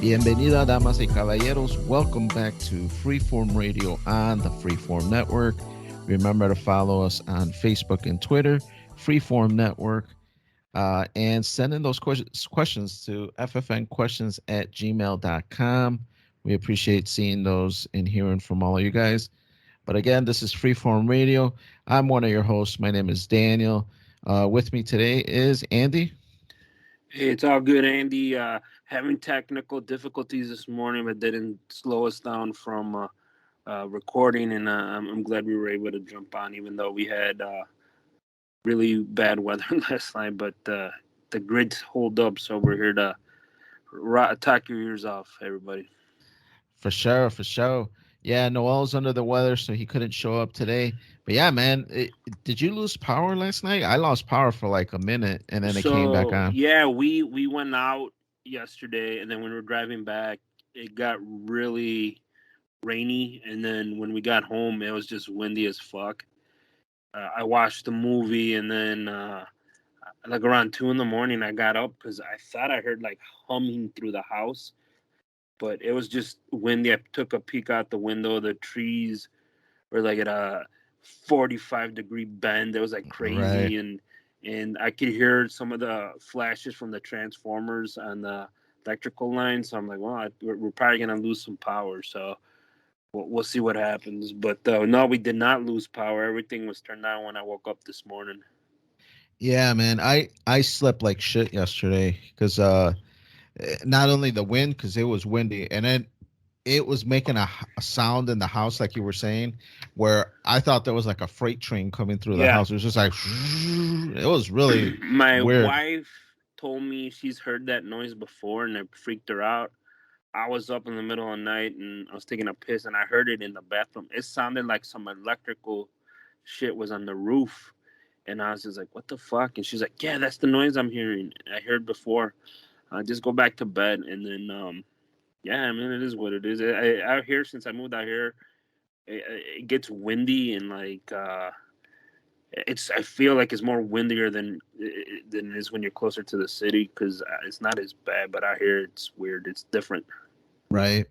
Bienvenida, damas y caballeros. Welcome back to Freeform Radio on the Freeform Network. Remember to follow us on Facebook and Twitter, Freeform Network, and send in those questions to ffnquestions@gmail.com. We appreciate seeing those and hearing from all of you guys. But again, this is Freeform Radio. I'm one of your hosts. My name is Daniel. With me today is Andy. Hey, it's all good, Andy. Having technical difficulties this morning, but didn't slow us down from recording, and I'm glad we were able to jump on, even though we had really bad weather last night. But the grids hold up, so we're here to attack your ears off, everybody. For sure, for sure. Yeah, Noel's under the weather, so he couldn't show up today. But yeah, man, did you lose power last night? I lost power for like a minute, and then it came back So on. yeah, we went out yesterday, and then when we were driving back, it got really rainy, and then when we got home, it was just windy as fuck. I watched the movie, and then like around 2 in the morning, I got up because I thought I heard like humming through the house, but it was just windy. I took a peek out the window. The trees were like at a 45-degree bend. It was like Right. crazy, and I could hear some of the flashes from the transformers on the electrical line. So I'm like, well, we're probably gonna lose some power. So we'll see what happens. But no, we did not lose power. Everything was turned on when I woke up this morning. Yeah, man. I slept like shit yesterday because not only the wind, because it was windy, and then it was making a sound in the house, like you were saying, where I thought there was like a freight train coming through the Yeah. house. It was just like it was really My weird. wife told me she's heard that noise before and it freaked her out. I was up in the middle of the night and I was taking a piss and I heard it in the bathroom. It sounded like some electrical shit was on the roof. And I was just like, what the fuck? And she's like, yeah, that's the noise I'm hearing. I heard before. Just go back to bed. And then, yeah, I mean, it is what it is. Out here, since I moved out here, it gets windy and like, it's. I feel like it's more windier than it is when you're closer to the city because it's not as bad. But out here, it's weird. It's different. Right.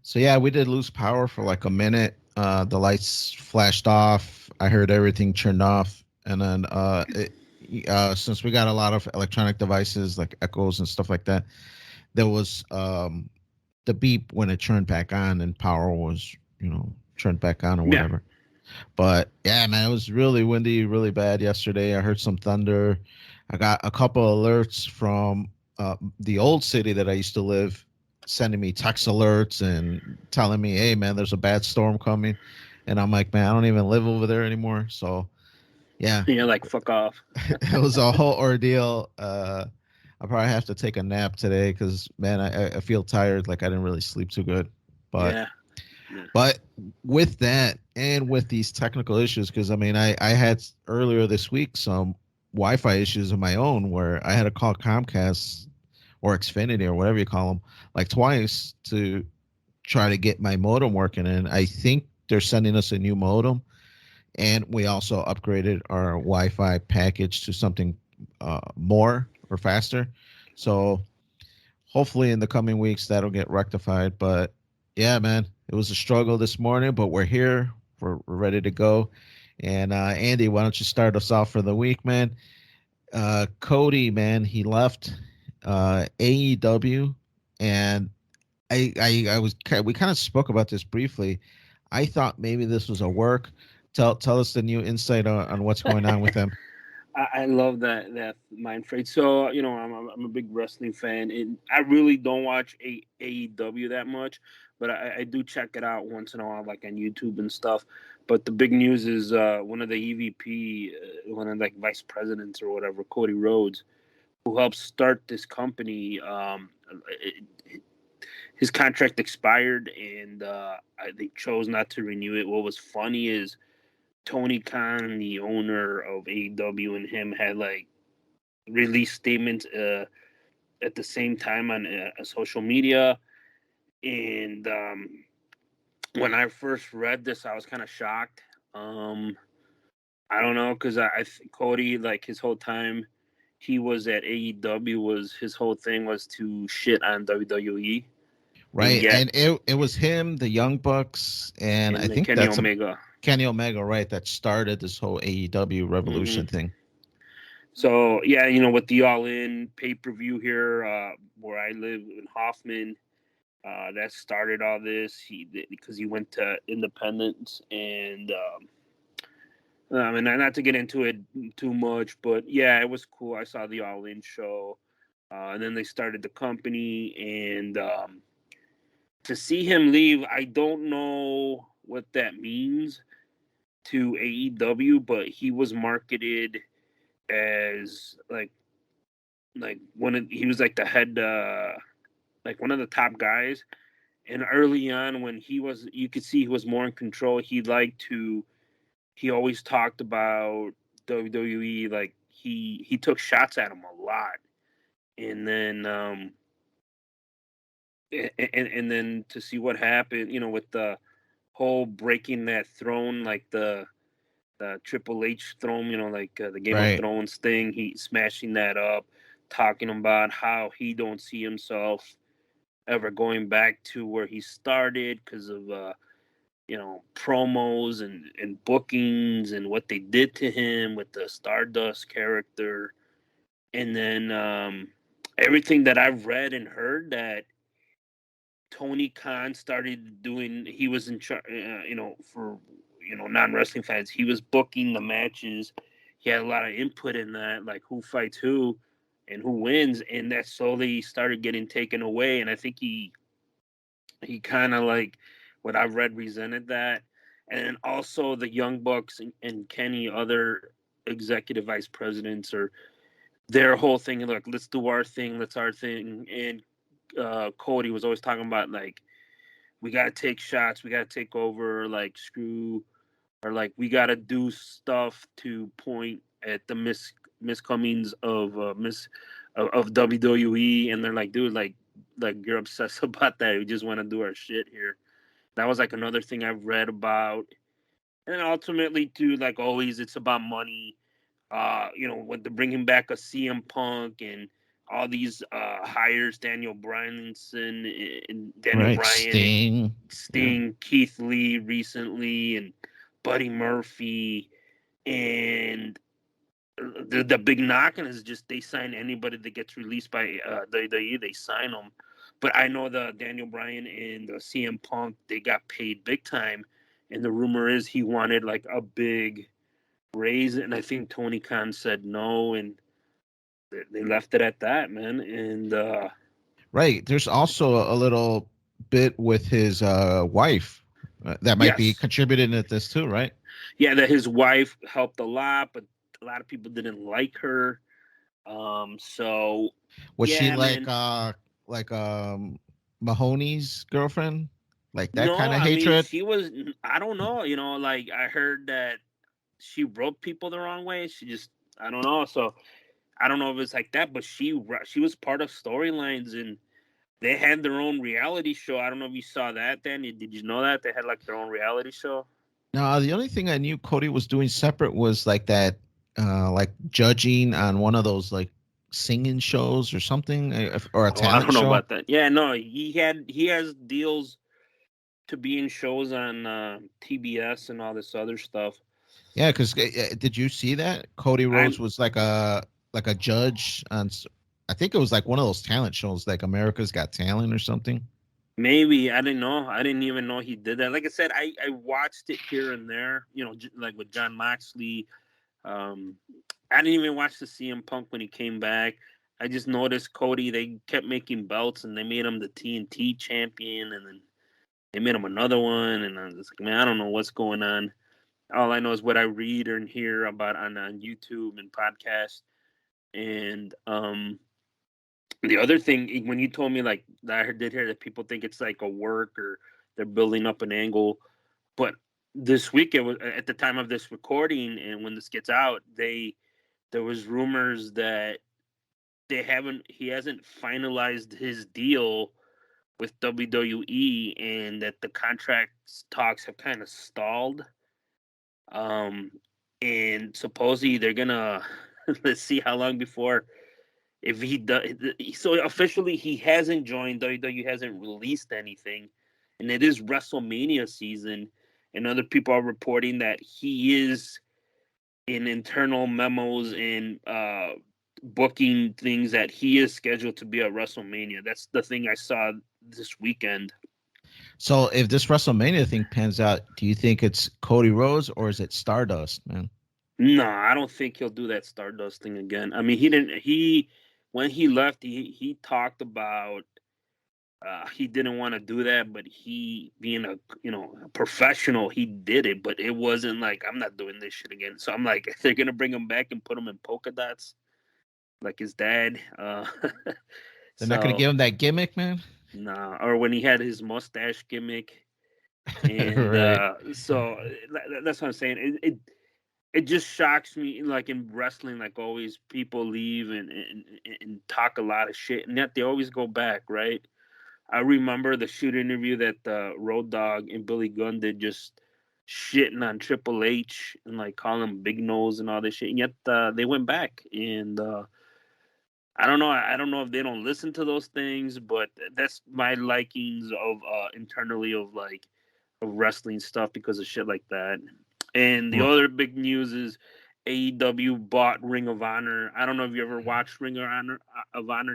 So yeah, we did lose power for like a minute. The lights flashed off. I heard everything turned off, and then since we got a lot of electronic devices like echoes and stuff like that, there was the beep when it turned back on and power was turned back on or Yeah. whatever. But yeah, man, it was really windy, really bad yesterday. I heard some thunder. I got a couple alerts from the old city that I used to live, sending me text alerts and telling me, "Hey, man, there's a bad storm coming." And I'm like, "Man, I don't even live over there anymore." So yeah, You're like, fuck off. it was a whole ordeal. I probably have to take a nap today because man, I feel tired. Like I didn't really sleep too good. But Yeah. Yeah. But with that and with these technical issues, because I mean, I had earlier this week some Wi-Fi issues of my own where I had to call Comcast or Xfinity or whatever you call them like twice to try to get my modem working. And I think they're sending us a new modem, and we also upgraded our Wi-Fi package to something more or faster. So hopefully in the coming weeks that'll get rectified. But yeah, man, it was a struggle this morning, but we're here. We're ready to go. And Andy, why don't you start us off for the week, man? Cody, man, he left AEW, and I was we kind of spoke about this briefly. I thought maybe this was a work. Tell us the new insight on what's going on with him. I love that mind frame. So I'm a big wrestling fan, and I really don't watch AEW that much, but I do check it out once in a while, like on YouTube and stuff. But the big news is one of the EVP, one of like vice presidents or whatever, Cody Rhodes, who helped start this company. His contract expired, and they chose not to renew it. What was funny is Tony Khan, the owner of AEW, and him had like released statements at the same time on social media. And when I first read this, I was kind of shocked. I don't know because Cody, like his whole time he was at AEW, was his whole thing was to shit on WWE. Right, and it was him, the Young Bucks, and I and the think Kenny that's a Omega. Kenny Omega, right? That started this whole AEW Hmm. Revolution thing. So yeah, you know, with the All In pay-per-view here, where I live in Hoffman, that started all this. Because he went to Independence, and and not to get into it too much, but yeah, it was cool. I saw the All In show, and then they started the company, and to see him leave, I don't know what that means to AEW, but he was marketed as he was like the head, like one of the top guys. And early on, when you could see he was more in control. He always talked about WWE. Like he took shots at him a lot, and then and then to see what happened, you know, with the whole breaking that throne, like the Triple H throne, you know, like the Game of Right. Thrones thing. He smashing that up, talking about how he don't see himself ever going back to where he started because of promos and bookings and what they did to him with the Stardust character, and then everything that I've read and heard that Tony Khan started doing. He was in charge, for non-wrestling fans. He was booking the matches. He had a lot of input in that, like who fights who and who wins, and that slowly started getting taken away. And I think he kind of, like what I've read, resented that. And also the Young Bucks and Kenny, other executive vice presidents, or their whole thing. Look, let's do our thing. Let's our thing. And Cody was always talking about, like, we got to take shots. We got to take over, like, screw, or like, we got to do stuff to point at the miscomings of WWE. And they're like, dude, like you're obsessed about that. We just want to do our shit here. That was like another thing I've read about. And then ultimately, too, like always, it's about money. When they're bringing back a CM Punk and all these hires, Daniel Bryanson and Daniel Right. Bryan and Sting. Yeah. Sting, Keith Lee recently, and Buddy Murphy, and the big knocking is just they sign anybody that gets released by they sign them. But I know the Daniel Bryan and the CM Punk, they got paid big time, and the rumor is he wanted like a big raise, and I think Tony Khan said no, and they left it at that, man. And Right. There's also a little bit with his wife that might be yes, contributing to this too, right? yeah, that his wife helped a lot, but a lot of people didn't like her. So Was she yeah, man. like Mahoney's girlfriend? Like that No, kind of I mean, hatred? she was. I don't know. Like I heard that she rubbed people the wrong way. She just. I don't know. So I don't know if it's like that, but she was part of storylines, and they had their own reality show. I don't know if you saw that. Then did you know that they had like their own reality show? No, the only thing I knew Cody was doing separate was like that, like judging on one of those like singing shows or something, or a Oh, I talent don't know show. about that. Yeah, no, he has deals to be in shows on TBS and all this other stuff. Yeah, because did you see that Cody Rhodes I'm was like a judge on? I think it was like one of those talent shows, like America's Got Talent or something. Maybe I didn't know. I didn't even know he did that. Like I said, I watched it here and there. Like with John Moxley. Um, I didn't even watch the CM Punk when he came back. I just noticed Cody. They kept making belts, and they made him the TNT champion, and then they made him another one. And I was like, man, I don't know what's going on. All I know is what I read and hear about on YouTube and podcasts. And the other thing, when you told me, like, that I did hear that people think it's like a work, or they're building up an angle, but this week, it was at the time of this recording, and when this gets out, there was rumors that he hasn't finalized his deal with WWE, and that the contract talks have kind of stalled. Um, and supposedly they're gonna let's see how long before if he does, so officially he hasn't joined WWE, hasn't released anything, and it is WrestleMania season, and other people are reporting that he is in internal memos and booking things that he is scheduled to be at WrestleMania. That's the thing I saw this weekend. So if this WrestleMania thing pans out, do you think it's Cody Rhodes or is it Stardust, man? No, I don't think he'll do that Stardust thing again. I mean, he didn't. He when he left, he talked about he didn't want to do that, but he being a professional, he did it. But it wasn't like I'm not doing this shit again. So I'm like, if they're gonna bring him back and put him in polka dots like his dad. They're not gonna So give him that gimmick, man. nah, or when he had his mustache gimmick, and Right. so that's what I'm saying. It just shocks me, like in wrestling, like always people leave and talk a lot of shit, and yet they always go back, right? I remember the shoot interview that Road Dogg and Billy Gunn did, just shitting on Triple H and like calling him Big Nose and all this shit, and yet they went back, and I don't know. I don't know if they don't listen to those things, but that's my likings of internally of like of wrestling stuff because of shit like that. And the Right. other big news is AEW bought Ring of Honor. I don't know if you ever watched Ring of Honor.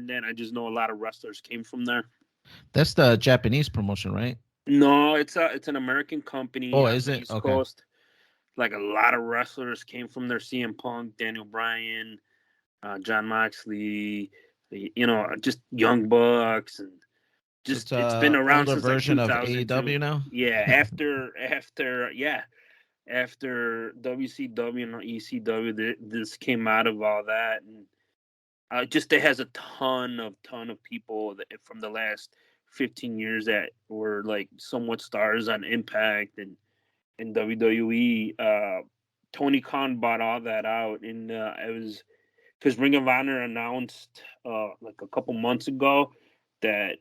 Then I just know a lot of wrestlers came from there. That's the Japanese promotion, right? No, it's an American company Oh, out is of the it? East Okay. Coast. Like a lot of wrestlers came from there. CM Punk, Daniel Bryan, John Moxley, just Young Bucks, and So just it's it's been a around older since like version of 2002. AEW now. Yeah, after WCW and ECW, this came out of all that, and just it has a ton of people that from the last 15 years that were like somewhat stars on Impact and WWE. Tony Khan bought all that out, and it was because Ring of Honor announced like a couple months ago that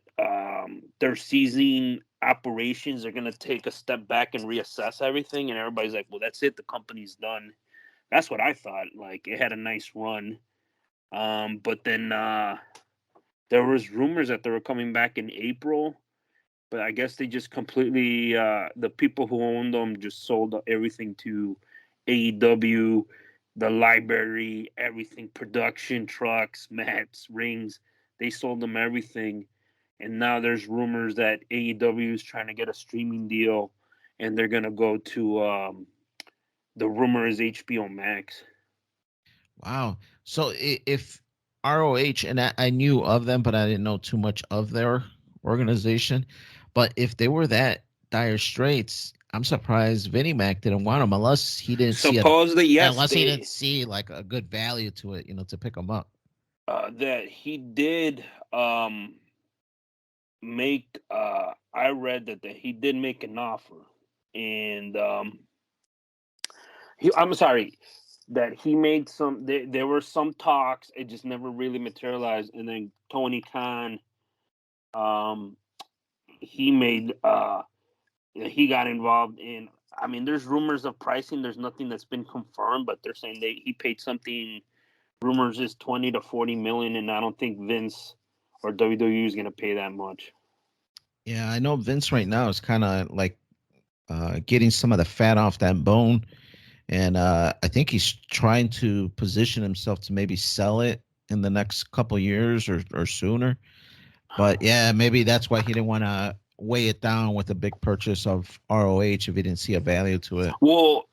they're ceasing operations. They're going to take a step back and reassess everything, and everybody's like, "Well, that's it. The company's done." That's what I thought. Like it had a nice run, but then there was rumors that they were coming back in April. But I guess they just completely the people who owned them just sold everything to AEW, the library, everything, production, trucks, mats, rings. They sold them everything, and now there's rumors that AEW is trying to get a streaming deal, and they're gonna go to the rumor is HBO Max. Wow. So if ROH, and I knew of them, but I didn't know too much of their organization. But if they were that dire straits, I'm surprised Vinnie Mac didn't want them Supposedly, yes, unless he didn't they see like a good value to it, to pick them up. that he did make I read that he did make an offer, and I'm sorry that he made some there were some talks, it just never really materialized, and then Tony Khan um he made he got involved in, I mean, there's rumors of pricing, there's nothing that's been confirmed, but they're saying he paid something, rumors is 20 to 40 million, and I don't think Vince or WWE is going to pay that much. Yeah, I know Vince right now is kind of like getting some of the fat off that bone. And I think he's trying to position himself to maybe sell it in the next couple years or sooner. But yeah, maybe that's why he didn't want to weigh it down with a big purchase of ROH if he didn't see a value to it. Well,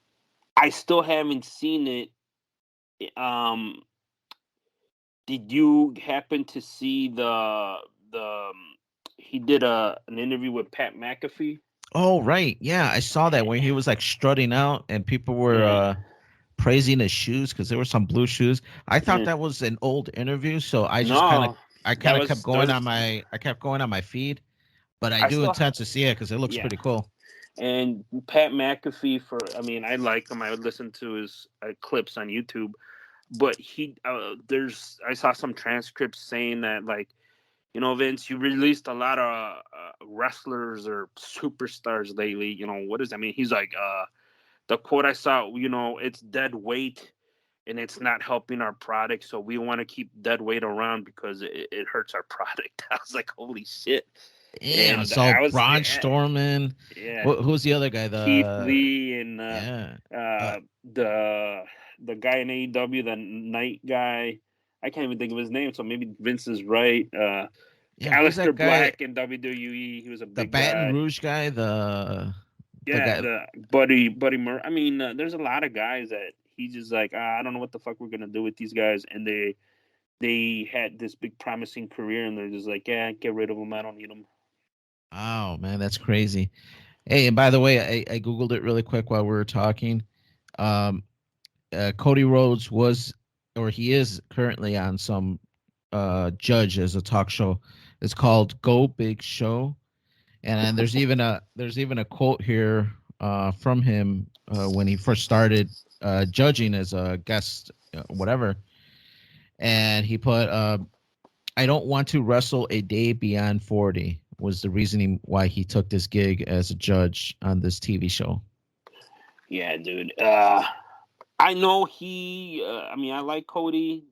I still haven't seen it. Did you happen to see he did an interview with Pat McAfee? Oh, right. Yeah, I saw that where he was like strutting out and people were Yeah. praising his shoes because there were some blue shoes. I thought Yeah. that was an old interview, so No, I that kind of kept was going on there's I kept going on my feed, but I I do saw intend to see it because it looks yeah. pretty cool. And Pat McAfee, I mean, I like him. I would listen to his clips on YouTube, but I saw some transcripts saying that, like, Vince, you released a lot of wrestlers or superstars lately. What is, I mean, he's like, the quote I saw, it's dead weight. and it's not helping our product. So we want to keep dead weight around because it hurts our product. I was like, holy shit. Yeah, And so I was, Braun Strowman. yeah, Who's the other guy? Keith Lee and Yeah. the guy in AEW, the Knight guy. I can't even think of his name, so maybe Vince is right. Yeah, who's Aleister that guy? Black in WWE, he was a The big Baton guy. Rouge guy, the Yeah, guy. the Buddy Murray. I mean, there's a lot of guys that he's just like, I don't know what the fuck we're gonna do with these guys, and they had this big promising career, and they're just like, yeah, get rid of them. I don't need them. Oh man, that's crazy. Hey, and by the way, I googled it really quick while we were talking. Um, Cody Rhodes was, or he is currently on some judge as a talk show. It's called Go Big Show, and there's even a quote here from him when he first started judging as a guest, whatever, and he put, "I don't want to wrestle a day beyond 40." Was the reasoning why he took this gig as a judge on this TV show. Yeah, dude. I know he. I mean, I like Cody.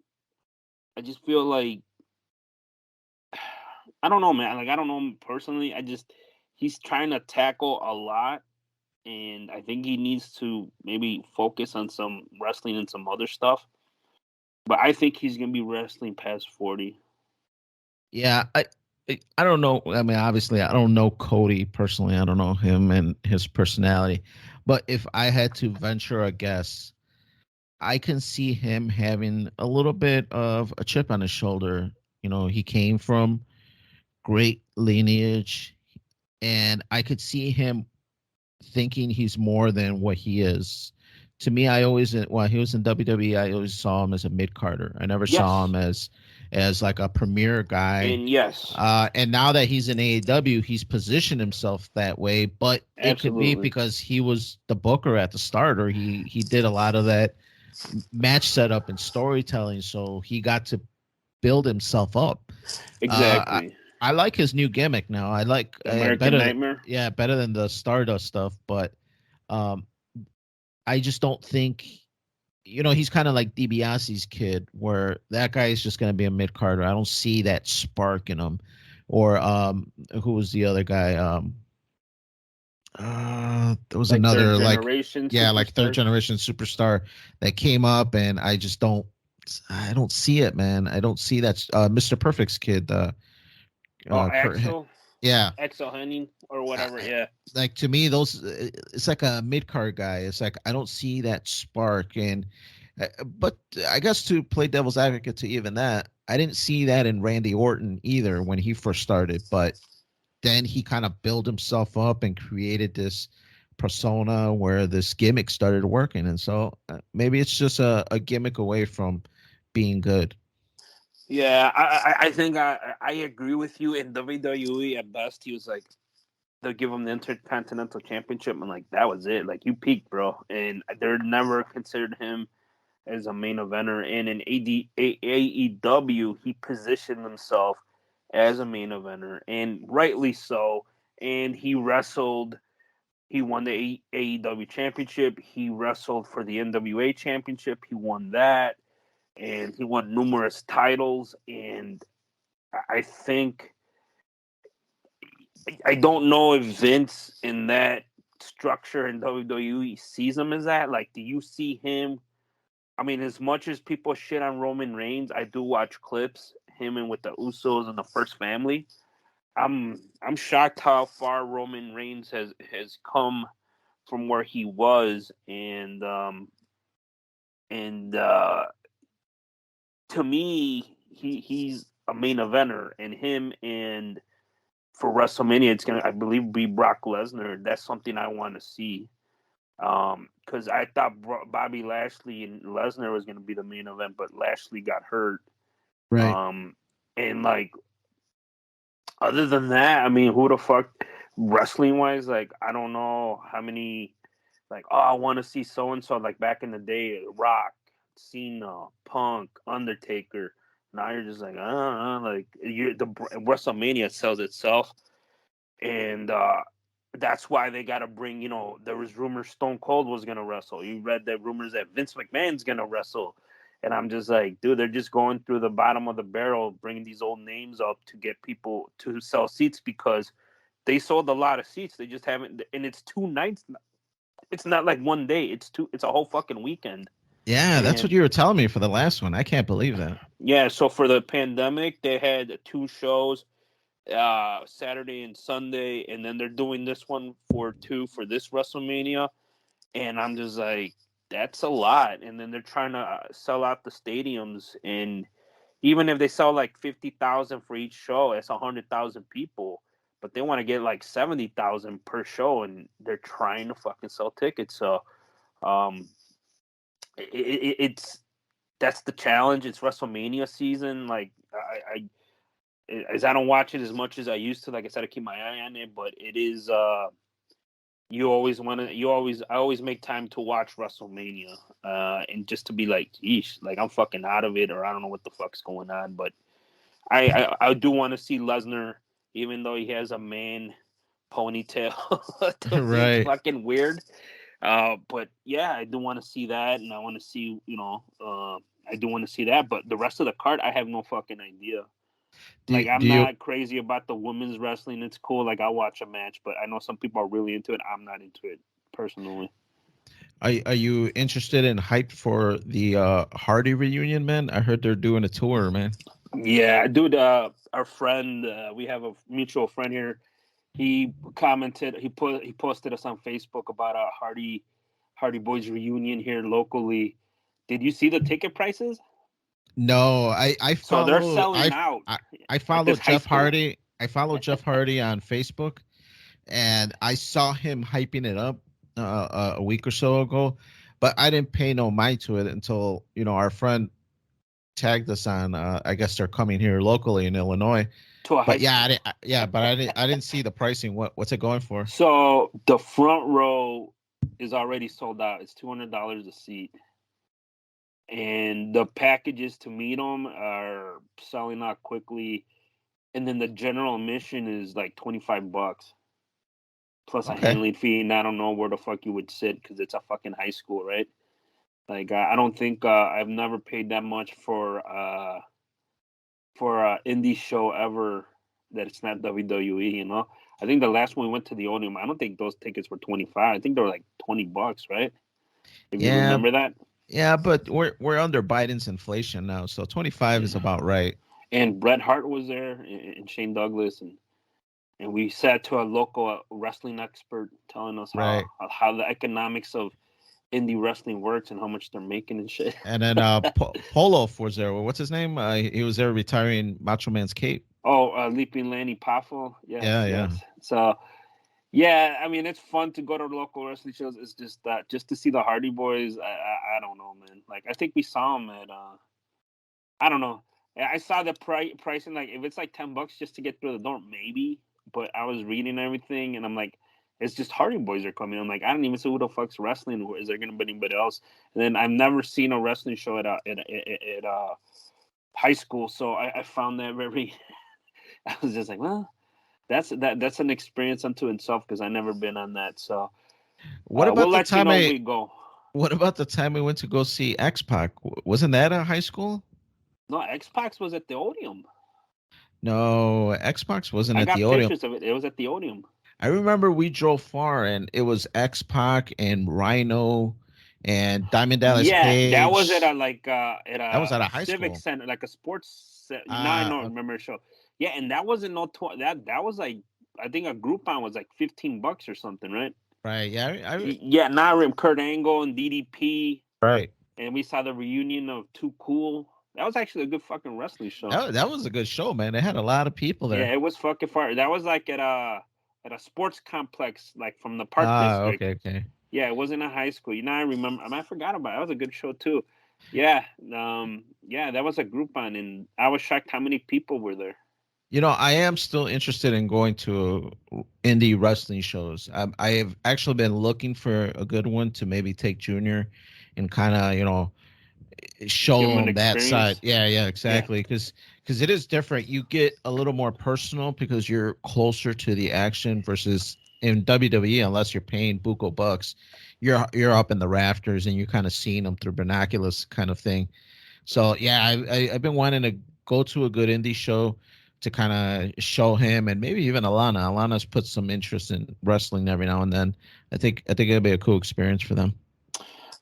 I just feel like I don't know, man. Like I don't know him personally. He's trying to tackle a lot, and I think he needs to maybe focus on some wrestling and some other stuff. But I think he's gonna be wrestling past 40. Yeah, I don't know. I mean, obviously, I don't know Cody personally. I don't know him and his personality. But if I had to venture a guess, I can see him having a little bit of a chip on his shoulder. You know, he came from great lineage, and I could see him thinking he's more than what he is. To me, I always, while he was in WWE, I always saw him as a mid carder. I never saw him Yes, as like a premier guy. and yes, And now that he's in AEW, he's positioned himself that way. But it could be absolutely, because he was the booker at the start, or he did a lot of that match setup and storytelling, so he got to build himself up. Uh, exactly. I like his new gimmick now. I like The American better, Nightmare. yeah, better than the Stardust stuff. But um, I just don't think, he's kind of like DiBiase's kid, where that guy is just going to be a mid carder. I don't see that spark in him. Or who was the other guy? There was Like third another, like, generation yeah, like third superstar. generation superstar that came up, and I don't see it, man. I don't see that. Mr. Perfect's kid, Oh, Kurt, Axel, yeah. Axel Henning or whatever. I, Yeah, like, to me, those, it's like a mid card guy. It's like I don't see that spark, and but I guess, to play devil's advocate to even that, I didn't see that in Randy Orton either when he first started, but then he kind of built himself up and created this persona where this gimmick started working. And so maybe it's just a gimmick away from being good. yeah. I think I agree with you. In WWE, at best, he was like they'll give him the Intercontinental Championship, and like that was it. Like you peaked, bro, and they're never considered him as a main eventer. And in AEW, he positioned himself as a main eventer, and rightly so. And he wrestled. He won the AEW championship. He wrestled for the NWA championship. He won that, and he won numerous titles. And I think I don't know if Vince in that structure in WWE sees him as that. Like, do you see him? I mean, as much as people shit on Roman Reigns, I do watch clips him and with the Usos and the First Family. I'm shocked how far Roman Reigns has come from where he was, and to me, he's a main eventer, and him and for WrestleMania, it's gonna, I believe, be Brock Lesnar. That's something I want to see. Because I thought Bobby Lashley and Lesnar was gonna be the main event, but Lashley got hurt. Right. And like other than that, I mean, who the fuck wrestling wise? Like, I don't know how many. Like, oh, I want to see so and so. Like back in the day, Rock, Cena, Punk, Undertaker. Now you're just like, like the WrestleMania sells itself, and that's why they got to bring, there was rumors Stone Cold was going to wrestle. You read the rumors that Vince McMahon's going to wrestle. And I'm just like, dude, they're just going through the bottom of the barrel, bringing these old names up to get people to sell seats because they sold a lot of seats. They just haven't, and it's 2 nights. It's not like one day. It's a whole fucking weekend. Yeah, that's what you were telling me for the last one. I can't believe that. Yeah, so for the pandemic, they had 2 shows, Saturday and Sunday, and then they're doing this one for this WrestleMania, and I'm just like, that's a lot. And then they're trying to sell out the stadiums, and even if they sell like 50,000 for each show, it's 100,000 people. But they want to get like 70,000 per show, and they're trying to fucking sell tickets. So, it's that's the challenge. It's WrestleMania season. Like I don't watch it as much as I used to. Like I said, I keep my eye on it, but it is. I always make time to watch WrestleMania, and just to be like, yeesh, like I'm fucking out of it, or I don't know what the fuck's going on. But I do want to see Lesnar, even though he has a man ponytail. Right. It's fucking weird. But yeah, I do want to see that, and I want to see, I do want to see that. But the rest of the card, I have no fucking idea. I'm not crazy about the women's wrestling. It's cool. Like, I'll watch a match, but I know some people are really into it. I'm not into it personally. Are you interested in hype for the Hardy reunion, man? I heard they're doing a tour, man. Yeah, dude. Our friend, we have a mutual friend here. He commented. He posted us on Facebook about a Hardy Boys reunion here locally. Did you see the ticket prices? No, I follow. So they're selling out. I follow Jeff Hardy. I follow Jeff Hardy on Facebook, and I saw him hyping it up a week or so ago, but I didn't pay no mind to it until our friend tagged us on. I guess they're coming here locally in Illinois. But yeah, I didn't see the pricing. What's it going for? So the front row is already sold out. It's $200 a seat. And the packages to meet them are selling out quickly, and then the general admission is like $25 plus a handling fee. And I don't know where the fuck you would sit because it's a fucking high school, right? Like I don't think I've never paid that much for an indie show ever that it's not WWE. I think the last one we went to the Odeum, I don't think those tickets were $25. I think they were like $20, right? If you remember that. Yeah, but we're under Biden's inflation now, so 25 is about right. And Bret Hart was there, and Shane Douglas, and we sat to a local wrestling expert telling us how the economics of indie wrestling works and how much they're making and shit. And then Polof was there. What's his name? He was there retiring Macho Man's cape. Oh, Leaping Lanny Poffo. Yes, yeah. So. Yeah, I mean, it's fun to go to local wrestling shows. It's just that just to see the Hardy Boys, I don't know, man. Like, I think we saw them at, I don't know. I saw the pricing, like, if it's like $10 just to get through the door, maybe. But I was reading everything, and I'm like, it's just Hardy Boys are coming. I'm like, I don't even see who the fuck's wrestling. Is there going to be anybody else? And then I've never seen a wrestling show at high school, so I found that very. I was just like, well. That's an experience unto itself because I've never been on that. So, what about we'll the time we go? What about the time we went to go see X-Pac? Wasn't that a high school? No, X-Pac was at the Odeum. No, X-Pac wasn't at the Odeum. I got pictures of it. It was at the Odeum. I remember we drove far, and it was X-Pac and Rhino and Diamond Dallas Page. Yeah, that was at a that was at a high civic school center, like a sports. Now I don't remember the show. Yeah, and that wasn't that was like, I think a Groupon was like $15 or something, right? Right. Yeah. Now I remember Kurt Angle and DDP. Right. And we saw the reunion of Too Cool. That was actually a good fucking wrestling show. That was a good show, man. They had a lot of people there. Yeah, it was fucking fire. That was like at a sports complex, like from the Park District. Okay. Yeah, it wasn't a high school. I remember. I forgot about it. That was a good show too. Yeah. That was a Groupon, and I was shocked how many people were there. I am still interested in going to indie wrestling shows. I have actually been looking for a good one to maybe take Junior and kind of, show him that side. Yeah, exactly. Because it is different. You get a little more personal because you're closer to the action versus in WWE, unless you're paying buco bucks, you're up in the rafters and you're kind of seeing them through binoculars, kind of thing. So yeah, I've been wanting to go to a good indie show to kind of show him, and maybe even Alana. Alana's put some interest in wrestling every now and then. I think it'll be a cool experience for them.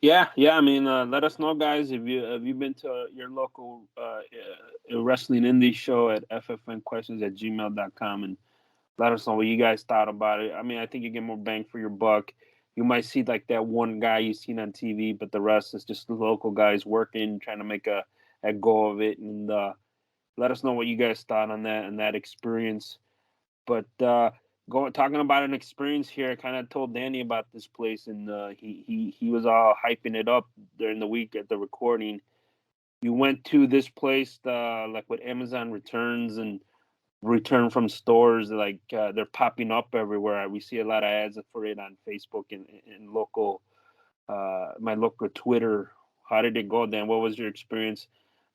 Yeah. I mean, let us know, guys, if you've been to your local wrestling indie show at ffnquestions@gmail.com, and let us know what you guys thought about it. I mean, I think you get more bang for your buck. You might see like that one guy you've seen on TV, but the rest is just the local guys working, trying to make a go of it. And let us know what you guys thought on that and that experience. But talking about an experience here, I kind of told Danny about this place, and he was all hyping it up during the week at the recording. You went to this place like with Amazon returns and return from stores, like they're popping up everywhere. We see a lot of ads for it on Facebook and local my local Twitter. How did it go, Dan? What was your experience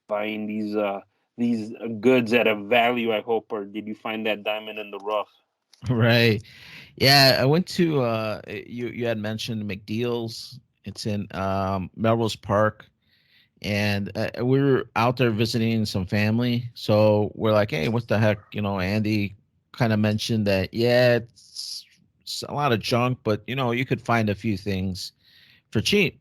buying these goods at a value, I hope, or did you find that diamond in the rough? Right. Yeah, I went to you had mentioned McDeal's. It's in Melrose Park, and we were out there visiting some family. So we're like, hey, what the heck? Andy kind of mentioned that, yeah, it's a lot of junk, but you could find a few things for cheap.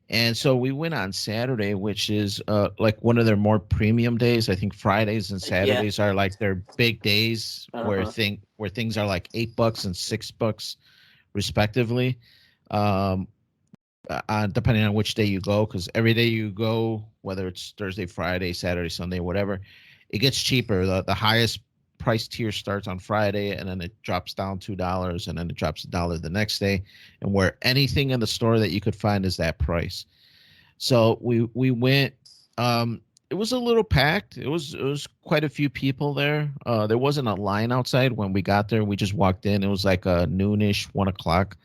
And so we went on Saturday, which is like one of their more premium days. I think Fridays and Saturdays are like their big days where things are like $8 and $6 respectively. Depending on which day you go, because every day you go, whether it's Thursday, Friday, Saturday, Sunday, whatever, it gets cheaper. The highest price tier starts on Friday, and then it drops down $2, and then it drops $1 the next day, and where anything in the store that you could find is that price. So we went. It was a little packed. It was quite a few people there. There wasn't a line outside when we got there. We just walked in. It was like a noonish, 1 o'clock.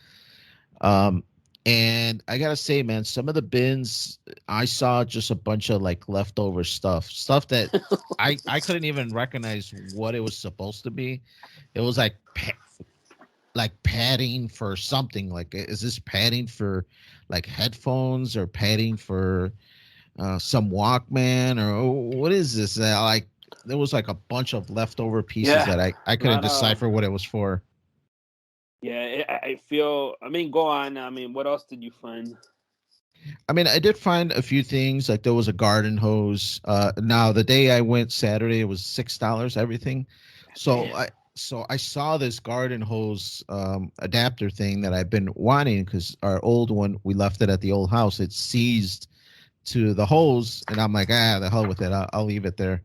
And I gotta say, man, some of the bins I saw just a bunch of like leftover stuff that I couldn't even recognize what it was supposed to be. It was like padding for something. Like, is this padding for like headphones or padding for some Walkman, or what is this? Like, there was like a bunch of leftover pieces that I couldn't decipher what it was for. Yeah, I feel. I mean, go on. I mean, what else did you find? I mean, I did find a few things. Like, there was a garden hose. Now the day I went Saturday, it was $6 everything. So I saw this garden hose adapter thing that I've been wanting, because our old one, we left it at the old house. It seized to the hose, and I'm like, the hell with it. I'll leave it there.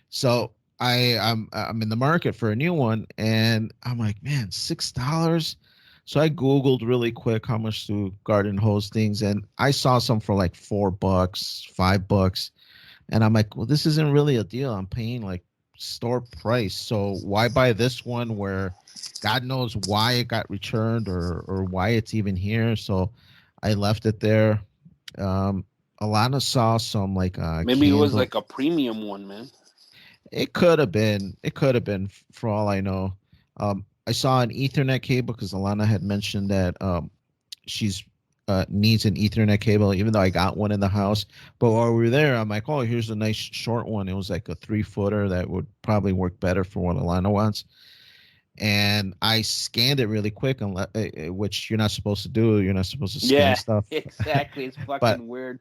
So I'm in the market for a new one, and I'm like, man, $6. So I Googled really quick how much do garden hose things, and I saw some for like $4, $5, and I'm like, well, this isn't really a deal. I'm paying like store price, so why buy this one where God knows why it got returned, or why it's even here? So I left it there. Alana saw some like Maybe it was like a premium one, man. It could have been. It could have been, for all I know. I saw an Ethernet cable, because Alana had mentioned that she's needs an Ethernet cable, even though I got one in the house. But while we were there, I'm like, oh, here's a nice short one. It was like a 3-footer that would probably work better for what Alana wants. And I scanned it really quick, which you're not supposed to do. You're not supposed to scan stuff. Exactly. It's fucking weird.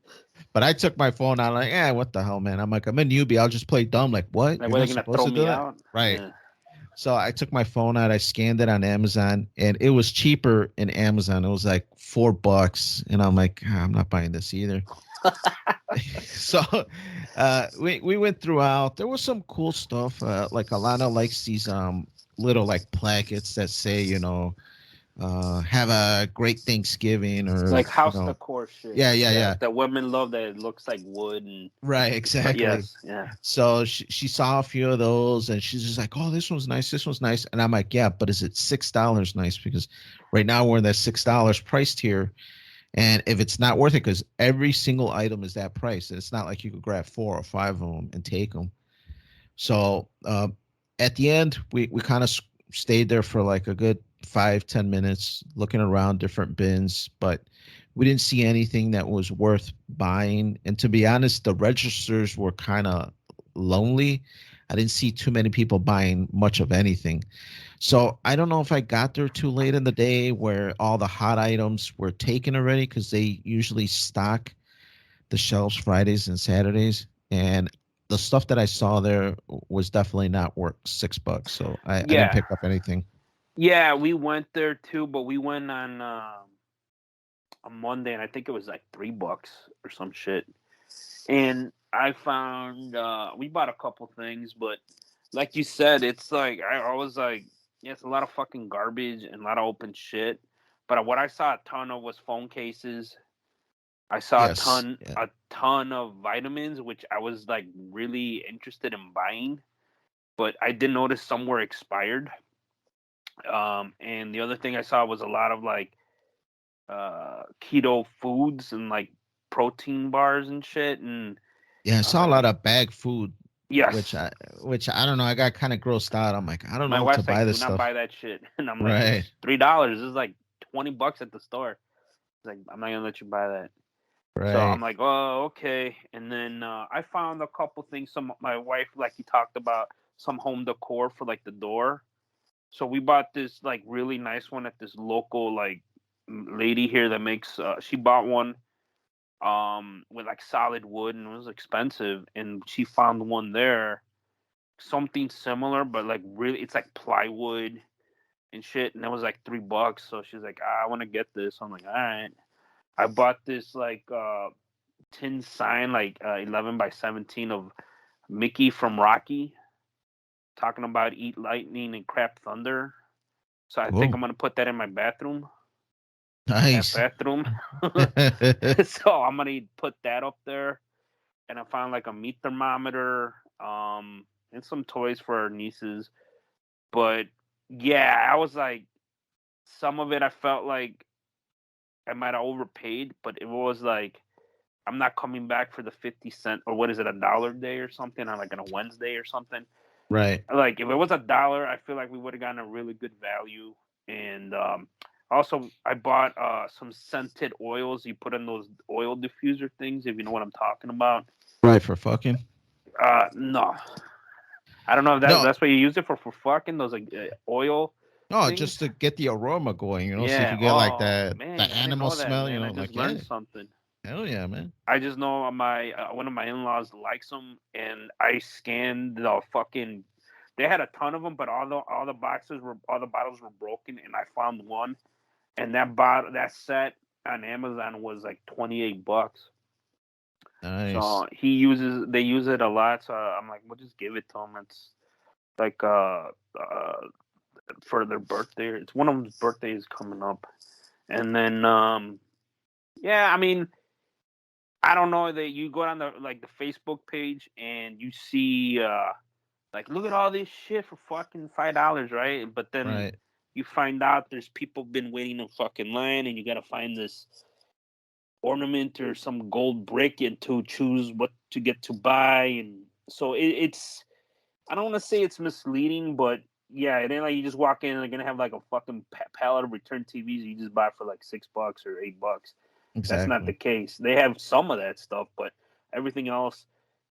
But I took my phone out, like, what the hell, man? I'm like, I'm a newbie. I'll just play dumb. Like, what? Like, You're were they not gonna supposed throw to me do that? out? Right. Yeah. So I took my phone out. I scanned it on Amazon, and it was cheaper in Amazon. It was like $4, and I'm like, I'm not buying this either. So we went throughout. There was some cool stuff. Like, Alana likes these little like plackets that say, have a great Thanksgiving, or like house decor shit. Yeah. That women love, that it looks like wood and right, exactly. Yes, yeah. So she saw a few of those, and she's just like, oh, this one's nice, this one's nice. And I'm like, yeah, but is it $6 nice? Because right now we're in that $6 price tier. And if it's not worth it, because every single item is that price, and it's not like you could grab 4 or 5 of them and take them. So at the end, we kind of stayed there for like a good 5-10 minutes looking around different bins, but we didn't see anything that was worth buying. And to be honest, the registers were kind of lonely. I didn't see too many people buying much of anything. So I don't know if I got there too late in the day where all the hot items were taken already, because they usually stock the shelves Fridays and Saturdays. And the stuff that I saw there was definitely not worth $6. So I didn't Yeah, pick up anything. yeah, we went there too, but we went on Monday, and I think it was like $3 or some shit. And I found we bought a couple things, but like you said, it's like I was like, yeah, it's a lot of fucking garbage and a lot of open shit. But what I saw a ton of was phone cases. I saw Yes. Yeah. a ton of vitamins, which I was like really interested in buying, but I did notice some were expired. And the other thing I saw was a lot of like keto foods and like protein bars and shit. And Yeah, I I was saw a like, lot of bag food, which yes. I don't know. I got kind of grossed out. I'm like, I don't My know if to wife's buy like, "Do this not stuff. buy that shit," and I'm like, Right. "It's $3. This is like $20 at the store." It's like, "I'm not gonna let you buy that." So I'm Right. like, "Oh, okay." And then I found a couple things. Some my wife, like you talked about, some home decor for like the door. So we bought this like really nice one at this local like lady here that makes. She bought one with like solid wood, and it was expensive. And she found one there, something similar, but like really, it's like plywood and shit, and that was like $3. So she's like, I want to get this. I'm like, all right. I bought this like tin sign, like 11 by 17 of Mickey from Rocky, talking about eat lightning and crap thunder. So I think Whoa. I'm gonna put that in my bathroom. That Nice. bathroom. So I'm gonna put that up there. And I found like a meat thermometer, and some toys for our nieces. But yeah, I was like, some of it I felt like I might have overpaid, but it was like I'm not coming back for the 50 cent, or what is it, $1 day or something, on like on a Wednesday or something. Right. Like if it was $1, I feel like we would have gotten a really good value. And also I bought some scented oils you put in those oil diffuser things, if you know what I'm talking about. Right, for fucking. No, I don't know if No, that's what you use it for fucking those like oil no, just things. to get the aroma going, see if Yeah. you get like Oh that the man, I didn't animal know that, smell, man. I just like, learned yeah, something. hell yeah, man. I just know my one of my in-laws likes them, and I scanned the fucking. They had a ton of them, but all the bottles were broken, and I found one, and that set on Amazon was like $28. Nice. So they use it a lot. So I'm like, we'll just give it to him. It's like for their birthday. It's one of them's birthdays coming up, and then yeah, I mean, I don't know that you go on the like the Facebook page and you see like, look at all this shit for fucking $5, right? But then Right. you find out there's people been waiting in fucking line, and you gotta find this ornament or some gold brick and to choose what to get to buy. And so it's, I don't want to say it's misleading, but yeah, it ain't like you just walk in and they're gonna have like a fucking pallet of return TVs you just buy for like $6 or $8. That's not the Exactly. case. They have some of that stuff, but everything else,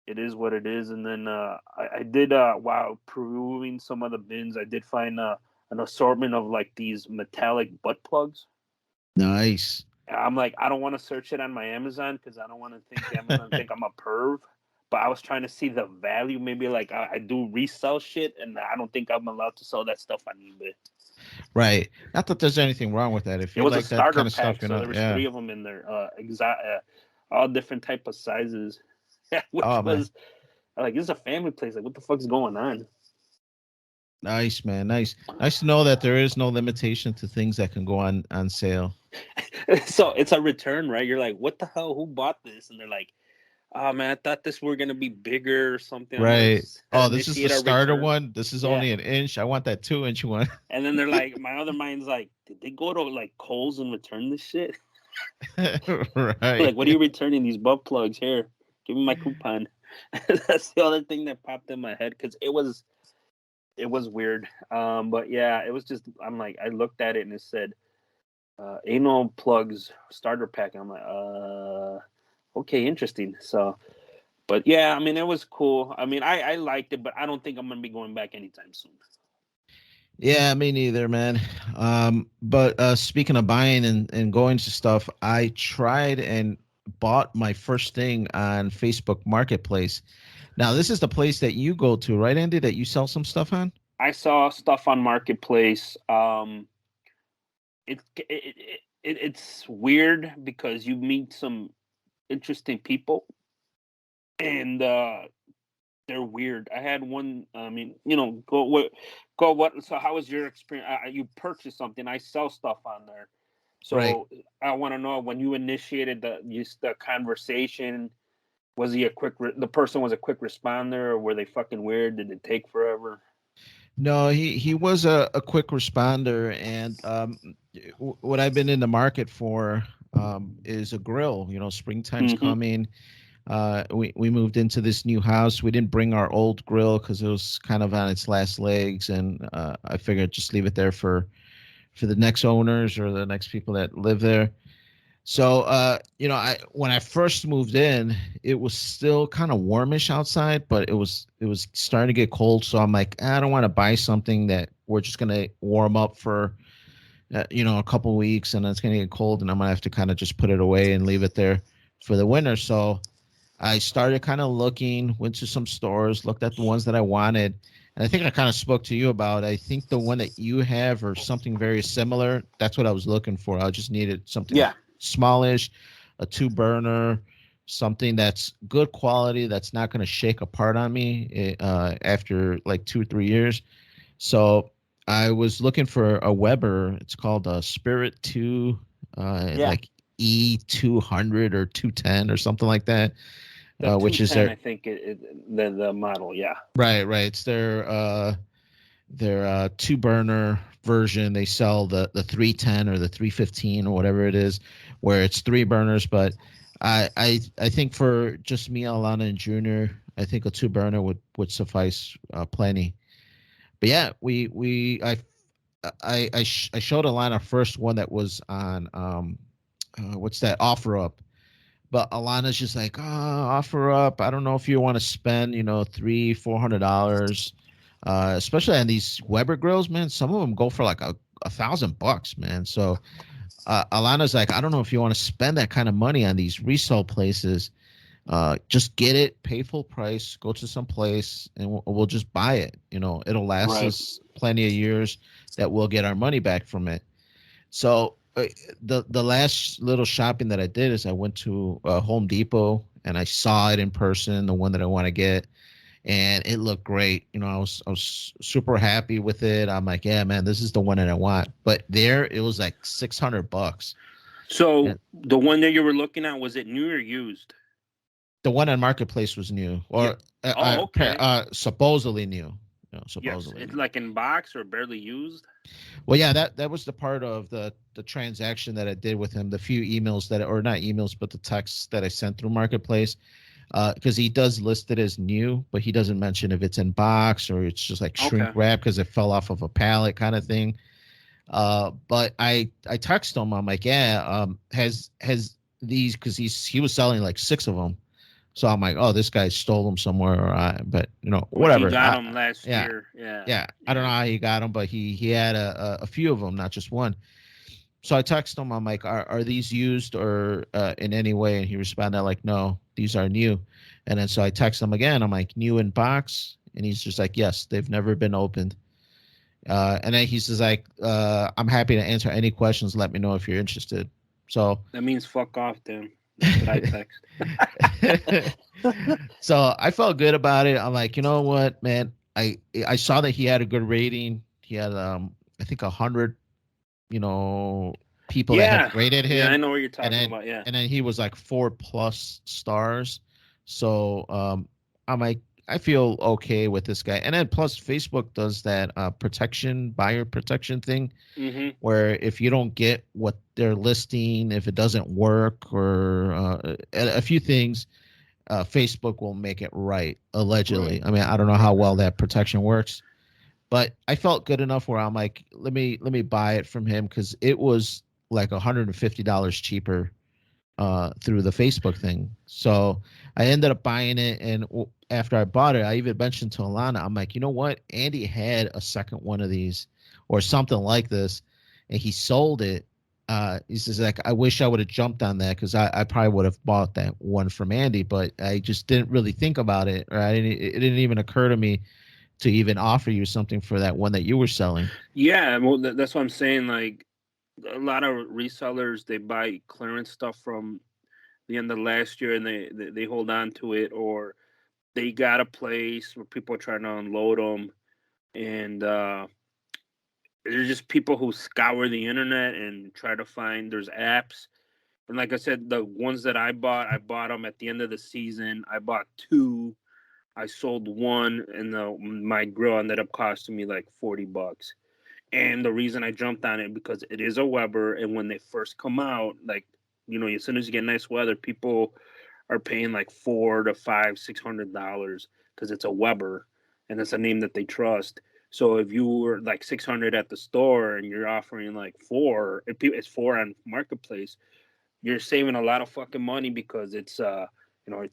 it is what it is. And then I did while perusing some of the bins, I did find an assortment of like these metallic butt plugs. Nice. I'm like, I don't want to search it on my Amazon because I don't want to think Amazon think I'm a perv. But I was trying to see the value. Maybe like I do resell shit, and I don't think I'm allowed to sell that stuff on eBay. Right. Not that there's anything wrong with that. If It you was a like that starter kind of stuff, pack, so there was yeah. three of them in there, all different type of sizes, which Oh man. was like, this is a family place. Like, what the fuck's going on? Nice, man. Nice. Nice to know that there is no limitation to things that can go on sale. So it's a return, right? You're like, what the hell? Who bought this? And they're like, oh man, I thought this were gonna be bigger or something. I'm gonna Right. Oh, this is the initiate a starter return. one. This is Yeah. only an inch. I want that 2-inch one. And then they're like, my other mind's like, did they go to like Kohl's and return this shit? Like, Right. what are you returning? These butt plugs? Here, give me my coupon. That's the other thing that popped in my head, because it was weird. But yeah, it was just, I'm like, I looked at it and it said, anal plugs starter pack. I'm like, okay, interesting. So, but yeah, I mean, it was cool. I mean, I liked it, but I don't think I'm gonna be going back anytime soon. Yeah, me neither, man. But speaking of buying and going to stuff, I tried and bought my first thing on Facebook Marketplace. Now, this is the place that you go to, right, Andy, that you sell some stuff on? I saw stuff on Marketplace. It's weird because you meet some interesting people, and they're weird. I had one. I mean, go what? So how was your experience? You purchased something. I sell stuff on there, Right. so I want to know when you initiated the conversation. Was he the person was a quick responder, or were they fucking weird? Did it take forever? No, he was a quick responder, and what I've been in the market for is a grill. You know, springtime's coming. We moved into this new house. We didn't bring our old grill because it was kind of on its last legs, and I figured just leave it there for the next owners or the next people that live there. So, I when I first moved in, it was still kind of warmish outside, but it was starting to get cold. So I'm like, I don't want to buy something that we're just gonna warm up for, a couple weeks, and then it's gonna get cold, and I'm gonna have to kind of just put it away and leave it there for the winter. So I started kind of looking, went to some stores, looked at the ones that I wanted. And I think I kind of spoke to you about. I think the one that you have or something very similar, that's what I was looking for. I just needed something smallish, a 2 burner, something that's good quality, that's not going to shake apart on me after like 2 or 3 years. So I was looking for a Weber. It's called a Spirit 2, like E200 or 210 or something like that. Which is their, I think the model, yeah. Right. It's their 2 burner version. They sell the 310 or the 315 or whatever it is, where it's 3 burners. But I think for just me, Alana, and Junior, I think a 2 burner would suffice plenty. But yeah, I showed Alana first one that was on what's that, Offer Up. But Alana's just like, Offer Up. I don't know if you want to spend, $300-$400, especially on these Weber grills, man. Some of them go for like $1,000, man. So Alana's like, I don't know if you want to spend that kind of money on these resale places. Just get it, pay full price, go to some place, and we'll just buy it. It'll last us plenty of years that we'll get our money back from it. So the last little shopping that I did is I went to Home Depot and I saw it in person, the one that I want to get, and it looked great. I was super happy with it. I'm like, yeah, man, this is the one that I want. But there, it was like $600. So the one that you were looking at, was it new or used? The one on Marketplace was new, or supposedly new. Supposedly. Yes, it's like in box or barely used. Well, yeah, that was the part of the transaction that I did with him. The few emails or not emails, but the texts that I sent through Marketplace, because he does list it as new, but he doesn't mention if it's in box or it's just like shrink wrap because it fell off of a pallet kind of thing. But I texted him. I'm like, yeah, has these, because he was selling like 6 of them. So I'm like, oh, this guy stole them somewhere, but whatever. He got them last year. Yeah. I don't know how he got them, but he had a few of them, not just one. So I texted him. I'm like, are these used or in any way? And he responded like, no, these are new. And then so I texted him again. I'm like, new in box, and he's just like, yes, they've never been opened. And then he says like, I'm happy to answer any questions. Let me know if you're interested. So that means fuck off, then. That's what I text. So I felt good about it. I'm like, you know what, man? I saw that he had a good rating. He had I think 100, people that had rated him. Yeah, I know what you're talking about. Yeah. And then he was like 4+ stars. So I'm like, I feel okay with this guy. And then plus Facebook does that buyer protection thing, where if you don't get what they're listing, if it doesn't work or a few things, Facebook will make it right, allegedly. I mean, I don't know how well that protection works, But I felt good enough where I'm like, let me buy it from him because it was like $150 cheaper through the Facebook thing. So I ended up buying it, and after I bought it, I even mentioned to Alana, I'm like, you know what? Andy had a second one of these or something like this, and he sold it. He says like, I wish I would have jumped on that because I probably would have bought that one from Andy, but I just didn't really think about it, or it didn't even occur to me to even offer you something for that one that you were selling. Yeah, well, that's what I'm saying. Like a lot of resellers, they buy clearance stuff from the end of last year, and they hold on to it, or they got a place where people are trying to unload them, and there's just people who scour the internet and try to find. There's apps, and like I said, the ones that I bought them at the end of the season. I bought two. I sold one, and my grill ended up costing me like $40. And the reason I jumped on it because it is a Weber, and when they first come out, like as soon as you get nice weather, people are paying like $400 to $600 because it's a Weber, and it's a name that they trust. So if you were like 600 at the store and you're offering like it's four on Marketplace, you're saving a lot of fucking money because it's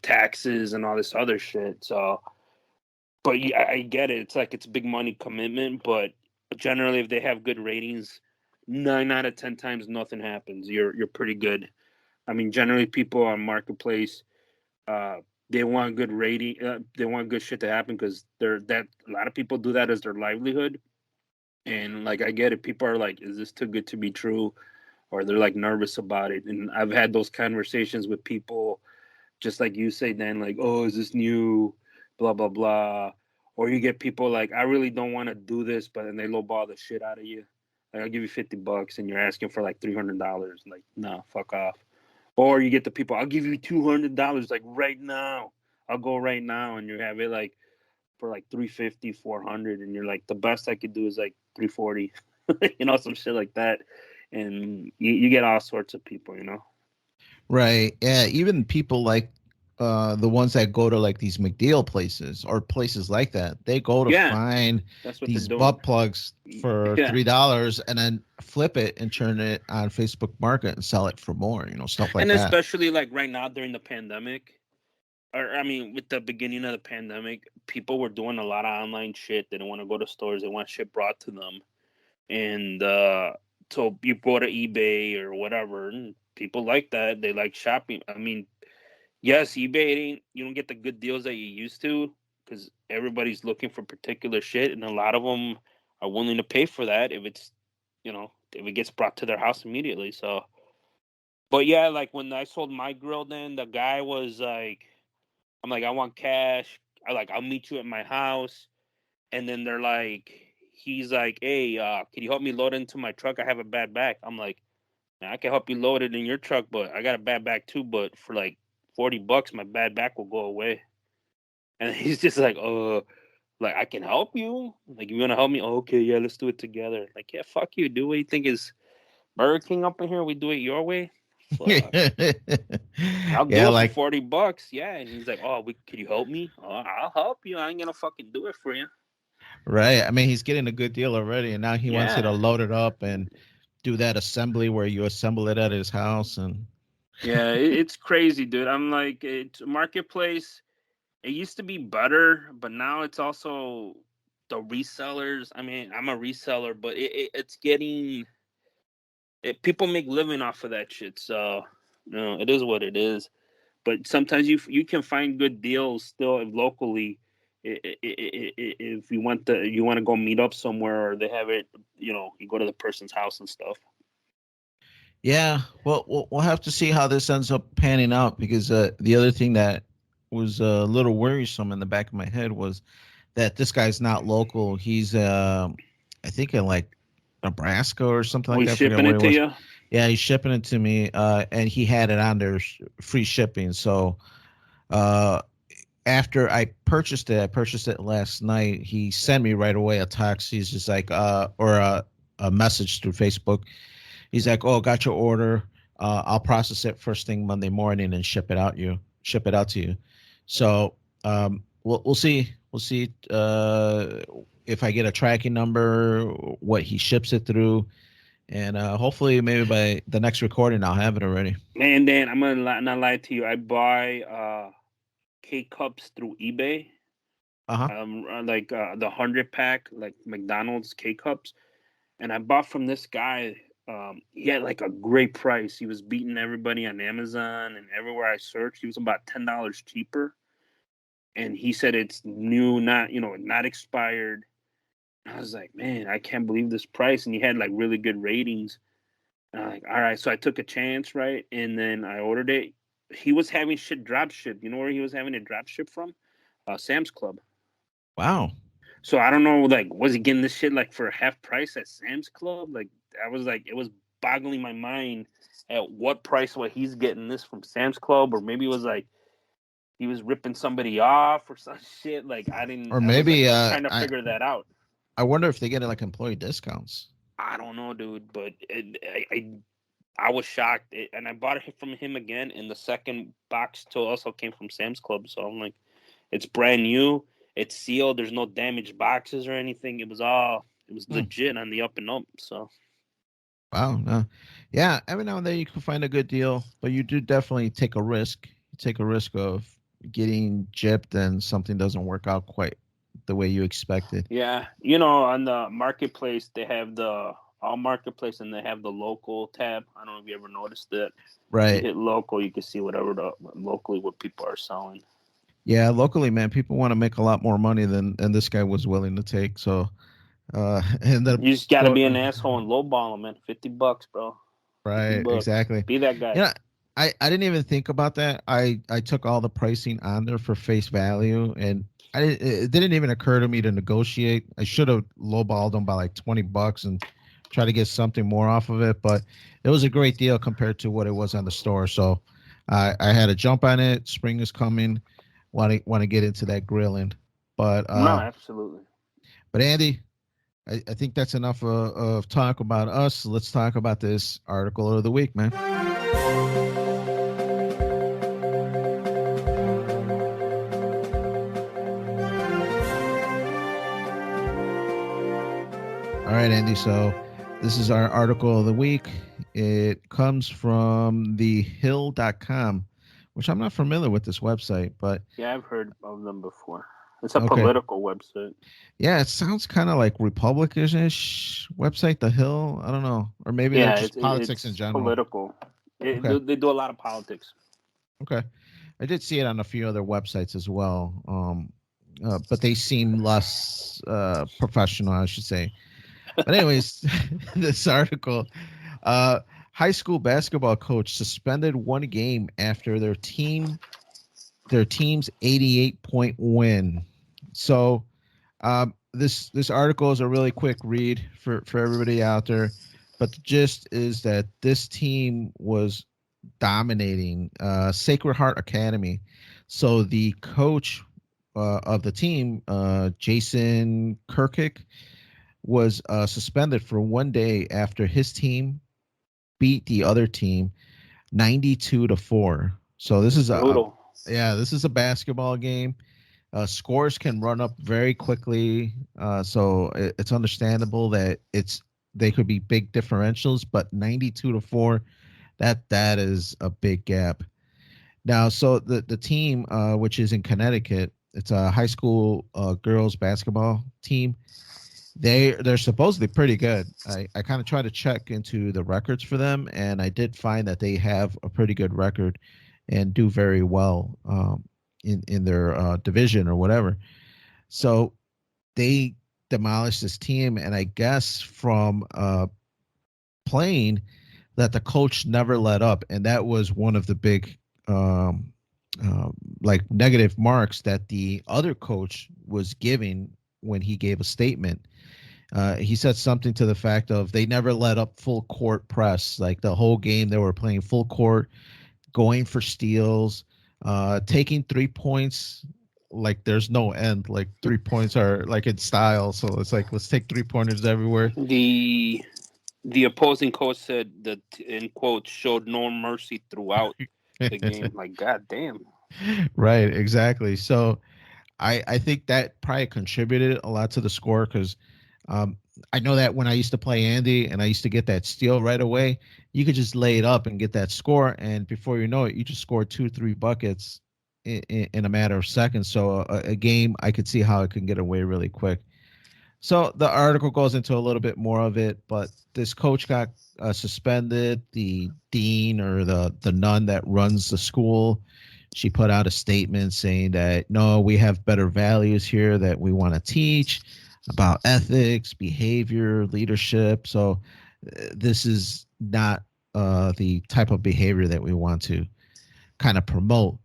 taxes and all this other shit. So, but yeah, I get it. It's like it's a big money commitment, but generally, if they have good ratings, 9 out of 10 times nothing happens. You're pretty good. I mean, generally, people on Marketplace, uh, they want good rating. They want good shit to happen because a lot of people do that as their livelihood. And like, I get it. People are like, "Is this too good to be true?" Or they're like nervous about it. And I've had those conversations with people, just like you say, Dan. Like, "Oh, is this new?" Blah blah blah. Or you get people like, "I really don't want to do this," but then they lowball the shit out of you. Like, I'll give you $50, and you're asking for like $300. Like, no, fuck off. Or you get the people, "I'll give you $200, like right now. I'll go right now," and you have it like for like 350, 400, and you're like, the best I could do is like 340, some shit like that. And you get all sorts of people. Right. Yeah. Even people like the ones that go to like these McDeal places or places like that, they go to Yeah, find that's what they're these doing. butt plugs for Yeah. $3 and then flip it and turn it on Facebook Market and sell it for more, stuff like And that. especially like right now during the pandemic, or I mean, with the beginning of the pandemic, people were doing a lot of online shit. They didn't want to go to stores. They want shit brought to them. And so you go to eBay or whatever, and people like that. They like shopping. I mean, yes, eBay you don't get the good deals that you used to because everybody's looking for particular shit, and a lot of them are willing to pay for that if if it gets brought to their house immediately. So, but yeah, like when I sold my grill, then the guy was like, I'm like, "I want cash. I'll meet you at my house." And then he's like, "Hey, can you help me load it into my truck? I have a bad back." I'm like, "Man, I can help you load it in your truck, but I got a bad back too. But for like $40, my bad back will go away." And he's just like, like, I can help you. Like, you want to help me? "Oh, okay, yeah, let's do it together." Like, yeah, fuck you, dude. What do you think is Burger King up in here? We do it your way. Fuck. I'll Yeah, do it for like $40. Yeah. And he's like, "Oh, could you help me?" "Oh, I'll help you. I ain't gonna fucking do it for you." right. I mean, he's getting a good deal already, and now he wants you to Yeah. load it up and do that assembly where you assemble it at his house and Yeah, it's crazy, dude. I'm like, it's Marketplace. It used to be better, but now it's also the resellers. I mean, I'm a reseller, but it's getting people make living off of that shit. So, it is what it is. But sometimes you can find good deals still locally. If you want to go meet up somewhere, or they have it, you go to the person's house and stuff. yeah, well, we'll have to see how this ends up panning out because the other thing that was a little worrisome in the back of my head was that this guy's not local. He's, I think, in like Nebraska or something like We that. I forget shipping where it he to was. you? Yeah, he's shipping it to me, and he had it on there free shipping. So uh, after I purchased it last night. He sent me right away a text. He's just like, or a message through Facebook. He's like, "Oh, got your order. I'll process it first thing Monday morning and ship it out to you." So we'll see. We'll see if I get a tracking number, what he ships it through, and hopefully maybe by the next recording I'll have it already. And then I'm gonna not lie to you. I buy K cups through eBay. Uh-huh. Like the 100 pack, like McDonald's K cups, and I bought from this guy. He had like a great price. He was beating everybody on Amazon and everywhere I searched. He was about $10 cheaper, and he said it's new, not expired. I was like, man, I can't believe this price. And he had like really good ratings. And I'm like, all right. So I took a chance, right? And then I ordered it. He was having shit drop ship. You know where he was having it drop ship from? Sam's Club. Wow. So I don't know, like, was he getting this shit like for half price at Sam's Club? Like, I was like, it was boggling my mind at what price what he's getting this from Sam's Club, or maybe it was like he was ripping somebody off or some shit. Like I didn't. Or I was like maybe trying to figure that out. I wonder if they get like employee discounts. I don't know, dude, but I was shocked, and I bought it from him again. And the second box too also came from Sam's Club, so I'm like, it's brand new, it's sealed. There's no damaged boxes or anything. It was legit on the up and up. So Wow. No. Yeah. Every now and then you can find a good deal, but you do definitely take a risk. You take a risk of getting gypped and something doesn't work out quite the way you expected. yeah, on the marketplace they have the all marketplace and they have the local tab. I don't know if you ever noticed that. Right. You hit local, you can see whatever locally what people are selling. Yeah, locally, man, people want to make a lot more money than this guy was willing to take. So, and you just got to be an asshole and lowball them, man. $50, bro. Right, $50. exactly. Be that guy. Yeah, I didn't even think about that. I took all the pricing on there for face value, and it didn't even occur to me to negotiate. I should have lowballed them by like $20 and try to get something more off of it, but it was a great deal compared to what it was on the store. So I had to jump on it. Spring is coming. Want to get into that grilling, but No, absolutely. But Andy, I think that's enough of talk about us. Let's talk about this article of the week, man. All right, Andy. So this is our article of the week. It comes from thehill.com, which I'm not familiar with this website, but yeah, I've heard of them before. It's a political website. Yeah, it sounds kind of like Republican-ish website, The Hill. I don't know, or maybe they're just politics in general. Political. They do a lot of politics. Okay, I did see it on a few other websites as well, but they seem less professional, I should say. But anyways, this article: high school basketball coach suspended one game after their team's 88-point win. So this article is a really quick read for everybody out there, but the gist is that this team was dominating Sacred Heart Academy. So the coach of the team, Jason Kirkick, was suspended for 1 day after his team beat the other team 92-4. So this is brutal. This is a basketball game. Scores can run up very quickly, so it's understandable that they could be big differentials, but 92-4, that is a big gap. Now, so the team, which is in Connecticut, it's a high school girls basketball team. They're supposedly pretty good. I kind of try to check into the records for them, and I did find that they have a pretty good record and do very well in their division or whatever. So they demolished this team, and I guess from playing that the coach never let up, and that was one of the big like negative marks that the other coach was giving when he gave a statement. He said something to the fact of they never let up full court press. Like the whole game, they were playing full court, going for steals, taking 3 points like there's no end. Like 3 points are like in style. So it's like, let's take 3-pointers everywhere. The opposing coach said that, in quotes, showed no mercy throughout the game. Like, God damn. Right, exactly. So I think that probably contributed a lot to the score because I know that when I used to play Andy and I used to get that steal right away, you could just lay it up and get that score, and before you know it, you just scored 2-3 buckets in a matter of seconds. So a game, I could see how it can get away really quick. So the article goes into a little bit more of it, but this coach got suspended. The dean or the nun that runs the school, she put out a statement saying that no, we have better values here that we want to teach about ethics, behavior, leadership. So this is not the type of behavior that we want to kind of promote.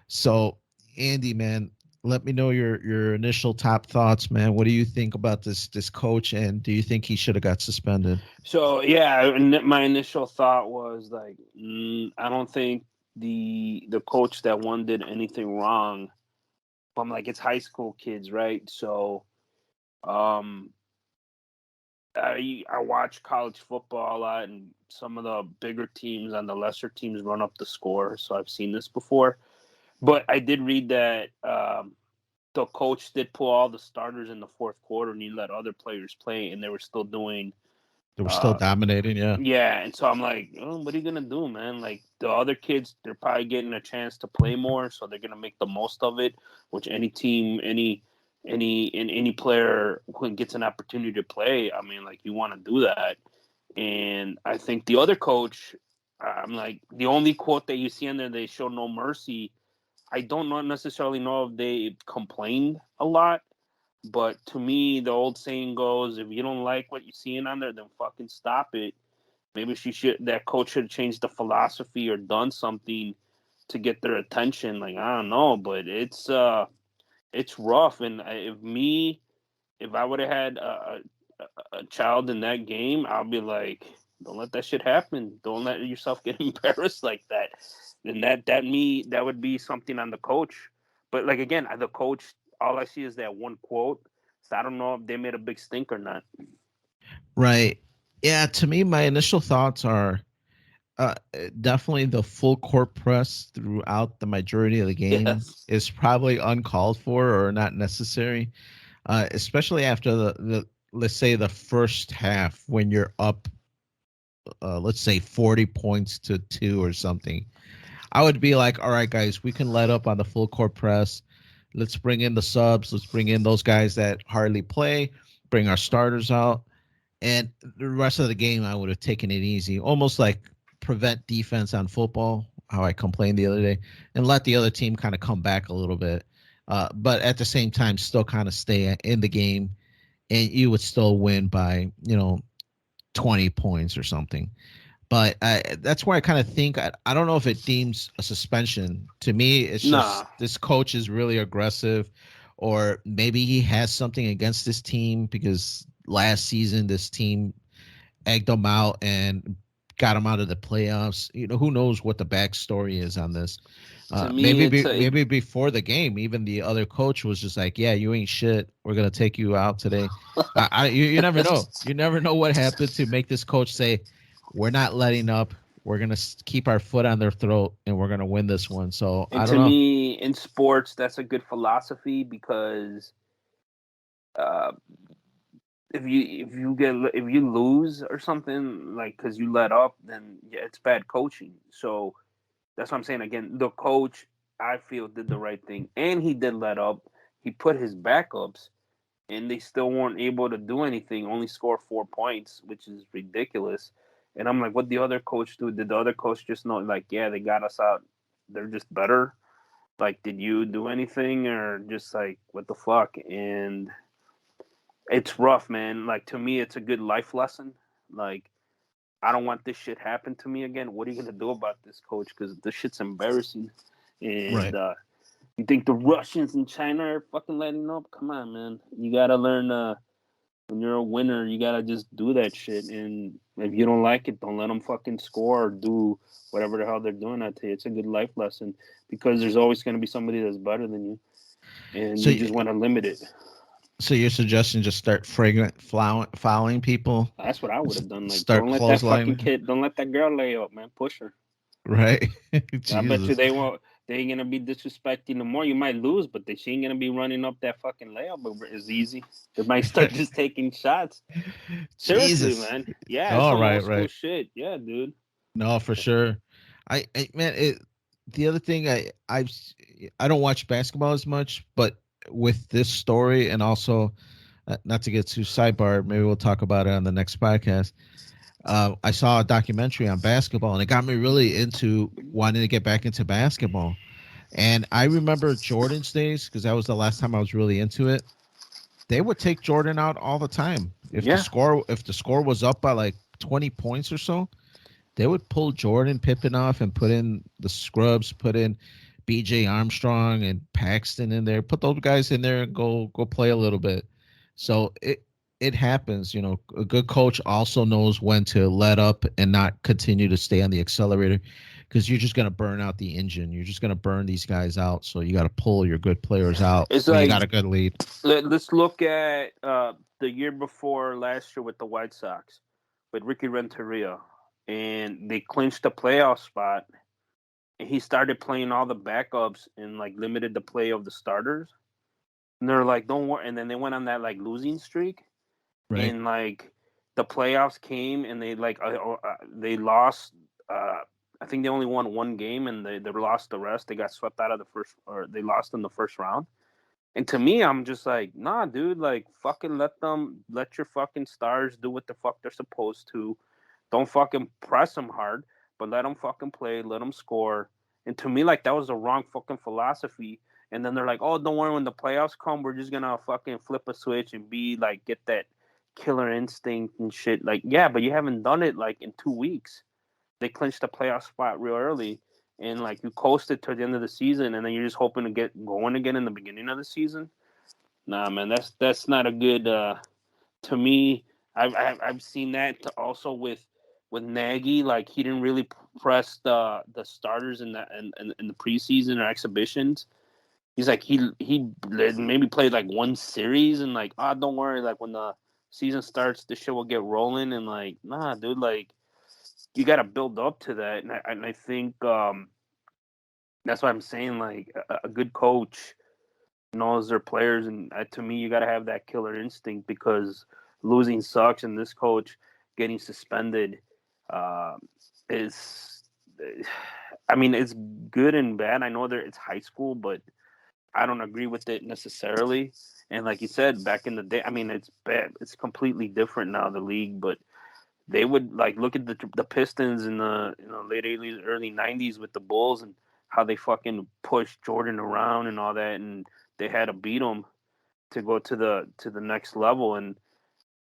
So, Andy, man, let me know your initial top thoughts, man. What do you think about this coach, and do you think he should have got suspended? So yeah, my initial thought was like, I don't think the coach that won did anything wrong. But I'm like, it's high school kids, right? So, I watch college football a lot, and some of the bigger teams and the lesser teams run up the score. So I've seen this before. But I did read that the coach did pull all the starters in the fourth quarter, and he let other players play, and they were still doing. They were still dominating, yeah. Yeah, and so I'm like, what are you gonna do, man? Like the other kids, they're probably getting a chance to play more, so they're gonna make the most of it. Which any team, any player who gets an opportunity to play, I mean, like you want to do that. And I think the other coach, I'm like, the only quote that you see in there, they show no mercy. I don't necessarily know if they complained a lot, but to me, the old saying goes, if you don't like what you're seeing on there, then fucking stop it. Maybe that coach should have changed the philosophy or done something to get their attention. Like, I don't know, but it's rough. And if I would have had a child in that game, I'll be like, don't let that shit happen. Don't let yourself get embarrassed like that. And that would be something on the coach. But like again, the coach, all I see is that one quote. So I don't know if they made a big stink or not. Right. Yeah, to me, my initial thoughts are definitely the full court press throughout the majority of the game is probably uncalled for or not necessary, especially after the let's say the first half when you're up, let's say 40 points to 2 or something. I would be like, all right, guys, we can let up on the full court press. Let's bring in the subs. Let's bring in those guys that hardly play, bring our starters out. And the rest of the game, I would have taken it easy, almost like prevent defense on football, how I complained the other day, and let the other team kind of come back a little bit. But at the same time, still kind of stay in the game, and you would still win by, 20 points or something. But that's where I kind of think I don't know if it deems a suspension. To me, it's just this coach is really aggressive, or maybe he has something against this team because last season this team egged them out and got them out of the playoffs. Who knows what the backstory is on this. Maybe before the game, even the other coach was just like, yeah, you ain't shit. We're going to take you out today. You never know. You never know what happened to make this coach say, we're not letting up. We're going to keep our foot on their throat, and we're going to win this one. So I don't know. To me, in sports, that's a good philosophy because if you lose or something, like because you let up, then yeah, it's bad coaching. So that's what I'm saying. Again, the coach, I feel, did the right thing, and he did let up. He put his backups, and they still weren't able to do anything. Only score 4 points, which is ridiculous. And I'm like, what the other coach do? Did the other coach just know, like, yeah, they got us out. They're just better. Like, did you do anything, or just like, what the fuck? And it's rough, man. Like, to me, it's a good life lesson. Like, I don't want this shit happen to me again. What are you gonna do about this, coach? Because this shit's embarrassing. And you think the Russians and China are fucking letting up? Come on, man. You gotta learn. When you're a winner, you gotta just do that shit. And if you don't like it, don't let them fucking score or do whatever the hell they're doing that to you. It's a good life lesson because there's always gonna be somebody that's better than you, and so you just want to limit it. So your suggestion, just start fouling people? That's what I would have done. Like, start don't let that fucking kid, don't let that girl lay up, man. Push her. Right. I bet you they won't. they ain't gonna be disrespecting no more. You might lose, but she ain't gonna be running up that fucking layup as easy. They might start just taking shots. Seriously, Jesus. man. Yeah, it's All some right, old school right. shit. Yeah, dude. No, for sure. Man, the other thing I don't watch basketball as much, but with this story and also not to get too sidebar, maybe we'll talk about it on the next podcast. I saw a documentary on basketball, and it got me really into wanting to get back into basketball. And I remember Jordan's days because that was the last time I was really into it. They would take Jordan out all the time. Yeah. If the score was up by like 20 points or so, they would pull Jordan Pippen off and put in the scrubs, put in BJ Armstrong and Paxton in there, put those guys in there and go play a little bit. So it happens, you know. A good coach also knows when to let up and not continue to stay on the accelerator because you're just going to burn out the engine. You're just going to burn these guys out. So you got to pull your good players out It's when you like, got a good lead. let's look at the year before last year with the White Sox with Ricky Renteria, and they clinched the playoff spot. And he started playing all the backups and like limited the play of the starters. And they're like, don't worry. And then they went on that like losing streak, Right. and like the playoffs came, and they like they lost. I think they only won one game, and they lost the rest. They got swept out of the first, or they lost in the first round. And to me, I'm just like, nah, dude, like fucking let your fucking stars do what the fuck they're supposed to. Don't fucking press them hard, but let them fucking play, let them score. And to me, like that was the wrong fucking philosophy. And then they're like, oh, don't worry, when the playoffs come, we're just gonna fucking flip a switch and be like, get that killer instinct and shit. Like, yeah, but you haven't done it like in 2 weeks. They clinched the playoff spot real early, and like you coasted to the end of the season, and then you're just hoping to get going again in the beginning of the season. Nah, man, that's not a good. To me, I've seen that also with Nagy. Like he didn't really press the starters in the preseason or exhibitions. He's like he maybe played like one series and like, oh, don't worry, like when the season starts, the shit will get rolling. And like, nah, dude, like you got to build up to that. And I think that's why I'm saying like a good coach knows their players, and to me, you got to have that killer instinct because losing sucks, and this coach getting suspended uh, is, I mean, it's good and bad. I know that it's high school, but I don't agree with it necessarily. And like you said, back in the day, I mean, it's bad. It's completely different now, the league, but they would like look at the Pistons in the late 80s, early 90s with the Bulls and how they fucking pushed Jordan around and all that, and they had to beat him to go to the next level. And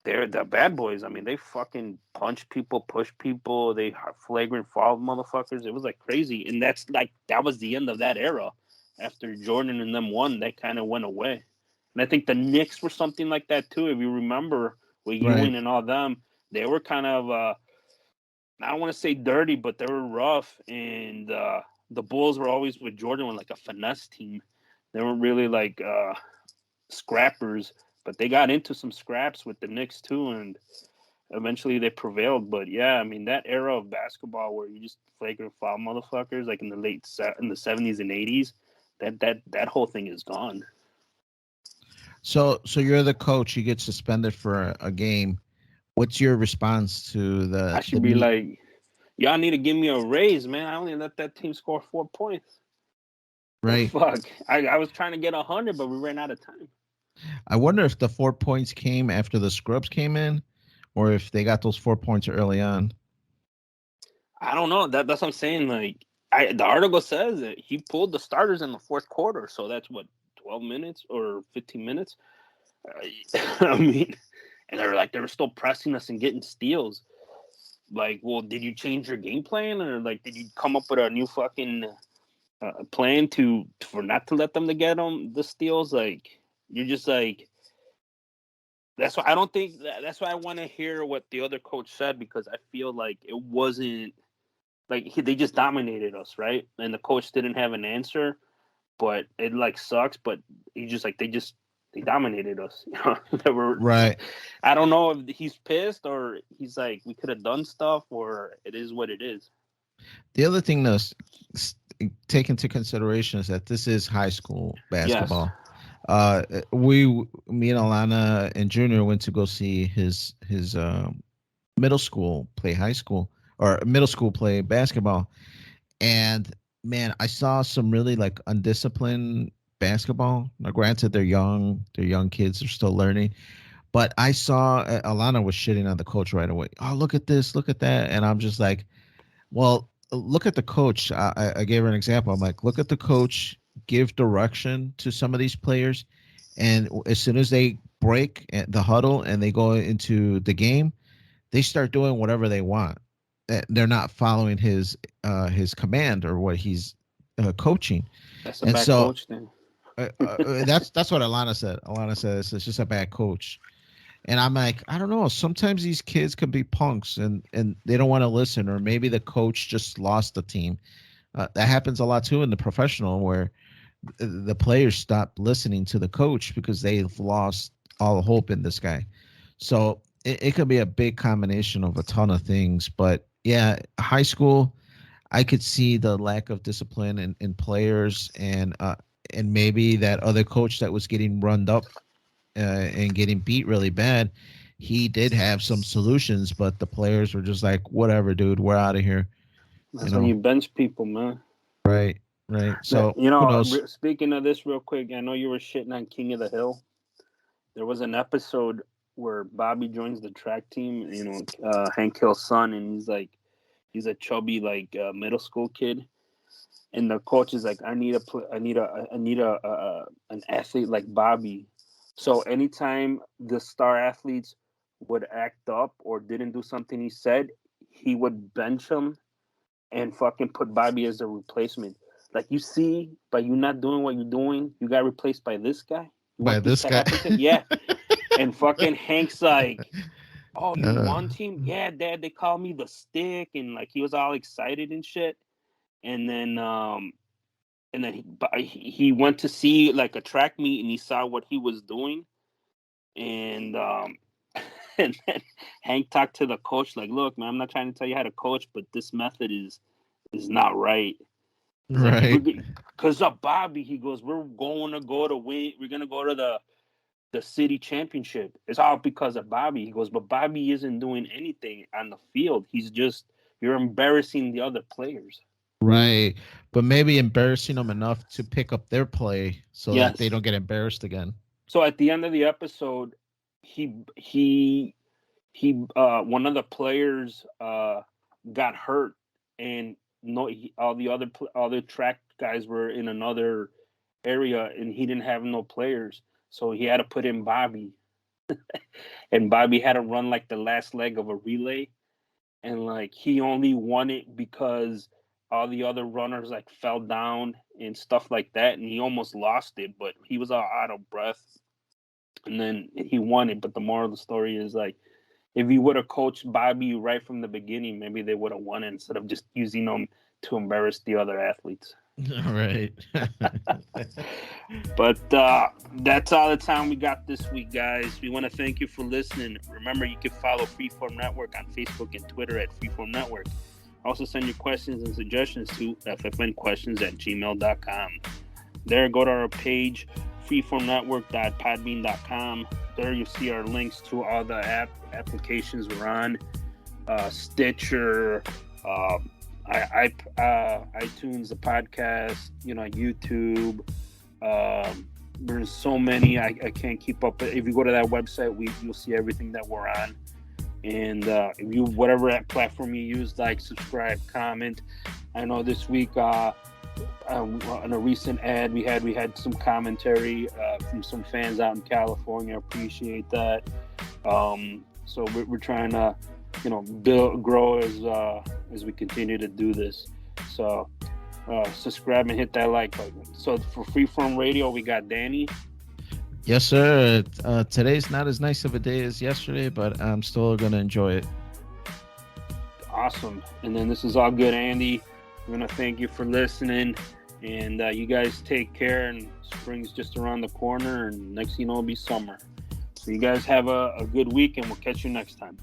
they're the bad boys. I mean, they fucking punch people, push people, they flagrant foul motherfuckers. It was like crazy, and that was the end of that era. After Jordan and them won, that kind of went away. And I think the Knicks were something like that too. If you remember with Right. Ewing and all them, they were kind of I don't want to say dirty, but they were rough. And the Bulls were always with Jordan with like a finesse team. They weren't really like scrappers, but they got into some scraps with the Knicks too, and eventually they prevailed. But yeah, I mean that era of basketball where you just flagrant foul motherfuckers, like in the 70s and 80s, that whole thing is gone. So you're the coach. You get suspended for a game. What's your response to I the should be meet? like, y'all need to give me a raise, man. I only let that team score 4 points. The Right. fuck? I was trying to get 100, but we ran out of time. I wonder if the 4 points came after the scrubs came in, or if they got those 4 points early on. I don't know. That's what I'm saying. Like, the article says that he pulled the starters in the fourth quarter, so that's what 12 minutes or 15 minutes. I mean, and they were still pressing us and getting steals. Like, well, did you change your game plan, or like did you come up with a new fucking plan for not to let them to get them the steals? Like, you're just like. That's why I don't think that's why I want to hear what the other coach said, because I feel like it wasn't like they just dominated us, right? And the coach didn't have an answer, but it like sucks. But he just like they dominated us. You know, they were. Right. I don't know if he's pissed or he's like we could have done stuff, or it is what it is. The other thing, though, take into consideration is that this is high school Yes. basketball. Me and Alana and Junior went to go see his middle school play high school, or middle school play basketball, and man, I saw some really like undisciplined basketball. Now, granted, they're young kids, they're still learning, but I saw Alana was shitting on the coach right away. Oh, look at this, look at that, and I'm just like, well, look at the coach. I gave her an example. I'm like, look at the coach, give direction to some of these players, and as soon as they break the huddle and they go into the game, they start doing whatever they want. They're not following his command or what he's coaching, That's a and bad so coach then. that's what Alana said. Alana says it's just a bad coach. And I'm like, I don't know. Sometimes these kids can be punks and they don't want to listen, or maybe the coach just lost the team. That happens a lot too in the professional, where the players stop listening to the coach because they've lost all hope in this guy. So it could be a big combination of a ton of things. But yeah, high school, I could see the lack of discipline in players, and maybe that other coach that was getting runned up and getting beat really bad, he did have some solutions, but the players were just like, whatever, dude, we're out of here. That's when you bench people, man. Right. So, you who know, knows? speaking of this real quick, I know you were shitting on King of the Hill. There was an episode where Bobby joins the track team, you know, Hank Hill's son, and he's a chubby like middle school kid, and the coach is like, I need an athlete like Bobby. So anytime the star athletes would act up or didn't do something he said, he would bench him and fucking put Bobby as a replacement. Like, you see, by you not doing what you're doing, you got replaced by this guy. You By want this guy? Yeah. And fucking Hank's like, oh, you want him? Yeah, Dad, they call me the stick, and like he was all excited and shit. And then he went to see like a track meet, and he saw what he was doing, and and then Hank talked to the coach like, look, man, I'm not trying to tell you how to coach, but this method is not right. Right. Because of Bobby, he goes, we're going to go to win. We're going to go to the city championship. It's all because of Bobby. He goes, but Bobby isn't doing anything on the field. You're embarrassing the other players. Right. But maybe embarrassing them enough to pick up their play so that they don't get embarrassed again. So at the end of the episode, he one of the players got hurt, and all the other track guys were in another area, and he didn't have no players, so he had to put in Bobby. And Bobby had to run like the last leg of a relay, and like he only won it because all the other runners like fell down and stuff like that, and he almost lost it, but he was all out of breath, and then he won it. But the moral of the story is, like, if you would have coached Bobby right from the beginning, maybe they would have won it instead of just using them to embarrass the other athletes. Right. But that's all the time we got this week, guys. We want to thank you for listening. Remember, you can follow Freeform Network on Facebook and Twitter at Freeform Network. Also, send your questions and suggestions to ffnquestions@gmail.com. There, go to our page, freeformnetwork.podbean.com. There you'll see our links to all the applications we're on, Stitcher, iTunes, the podcast, YouTube. There's so many, I can't keep up. But if you go to that website, you'll see everything that we're on. And if you, whatever platform you use, like, subscribe, comment. I know this week on a recent ad we had some commentary from some fans out in California. Appreciate that. So we're trying to grow as we continue to do this. So subscribe and hit that like button. So for Freeform Radio, we got Danny. Yes, sir. Today's not as nice of a day as yesterday, but I'm still gonna enjoy it. Awesome. And then this is all good, Andy. I'm gonna thank you for listening, and you guys take care. And spring's just around the corner, and next thing you know, it'll be summer. So you guys have a good week, and we'll catch you next time.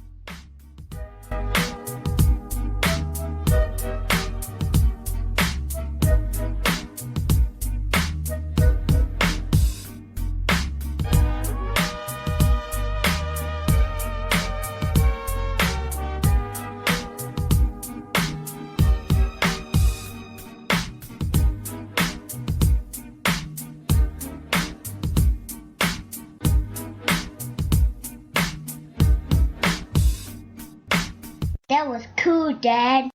That was cool, Dad.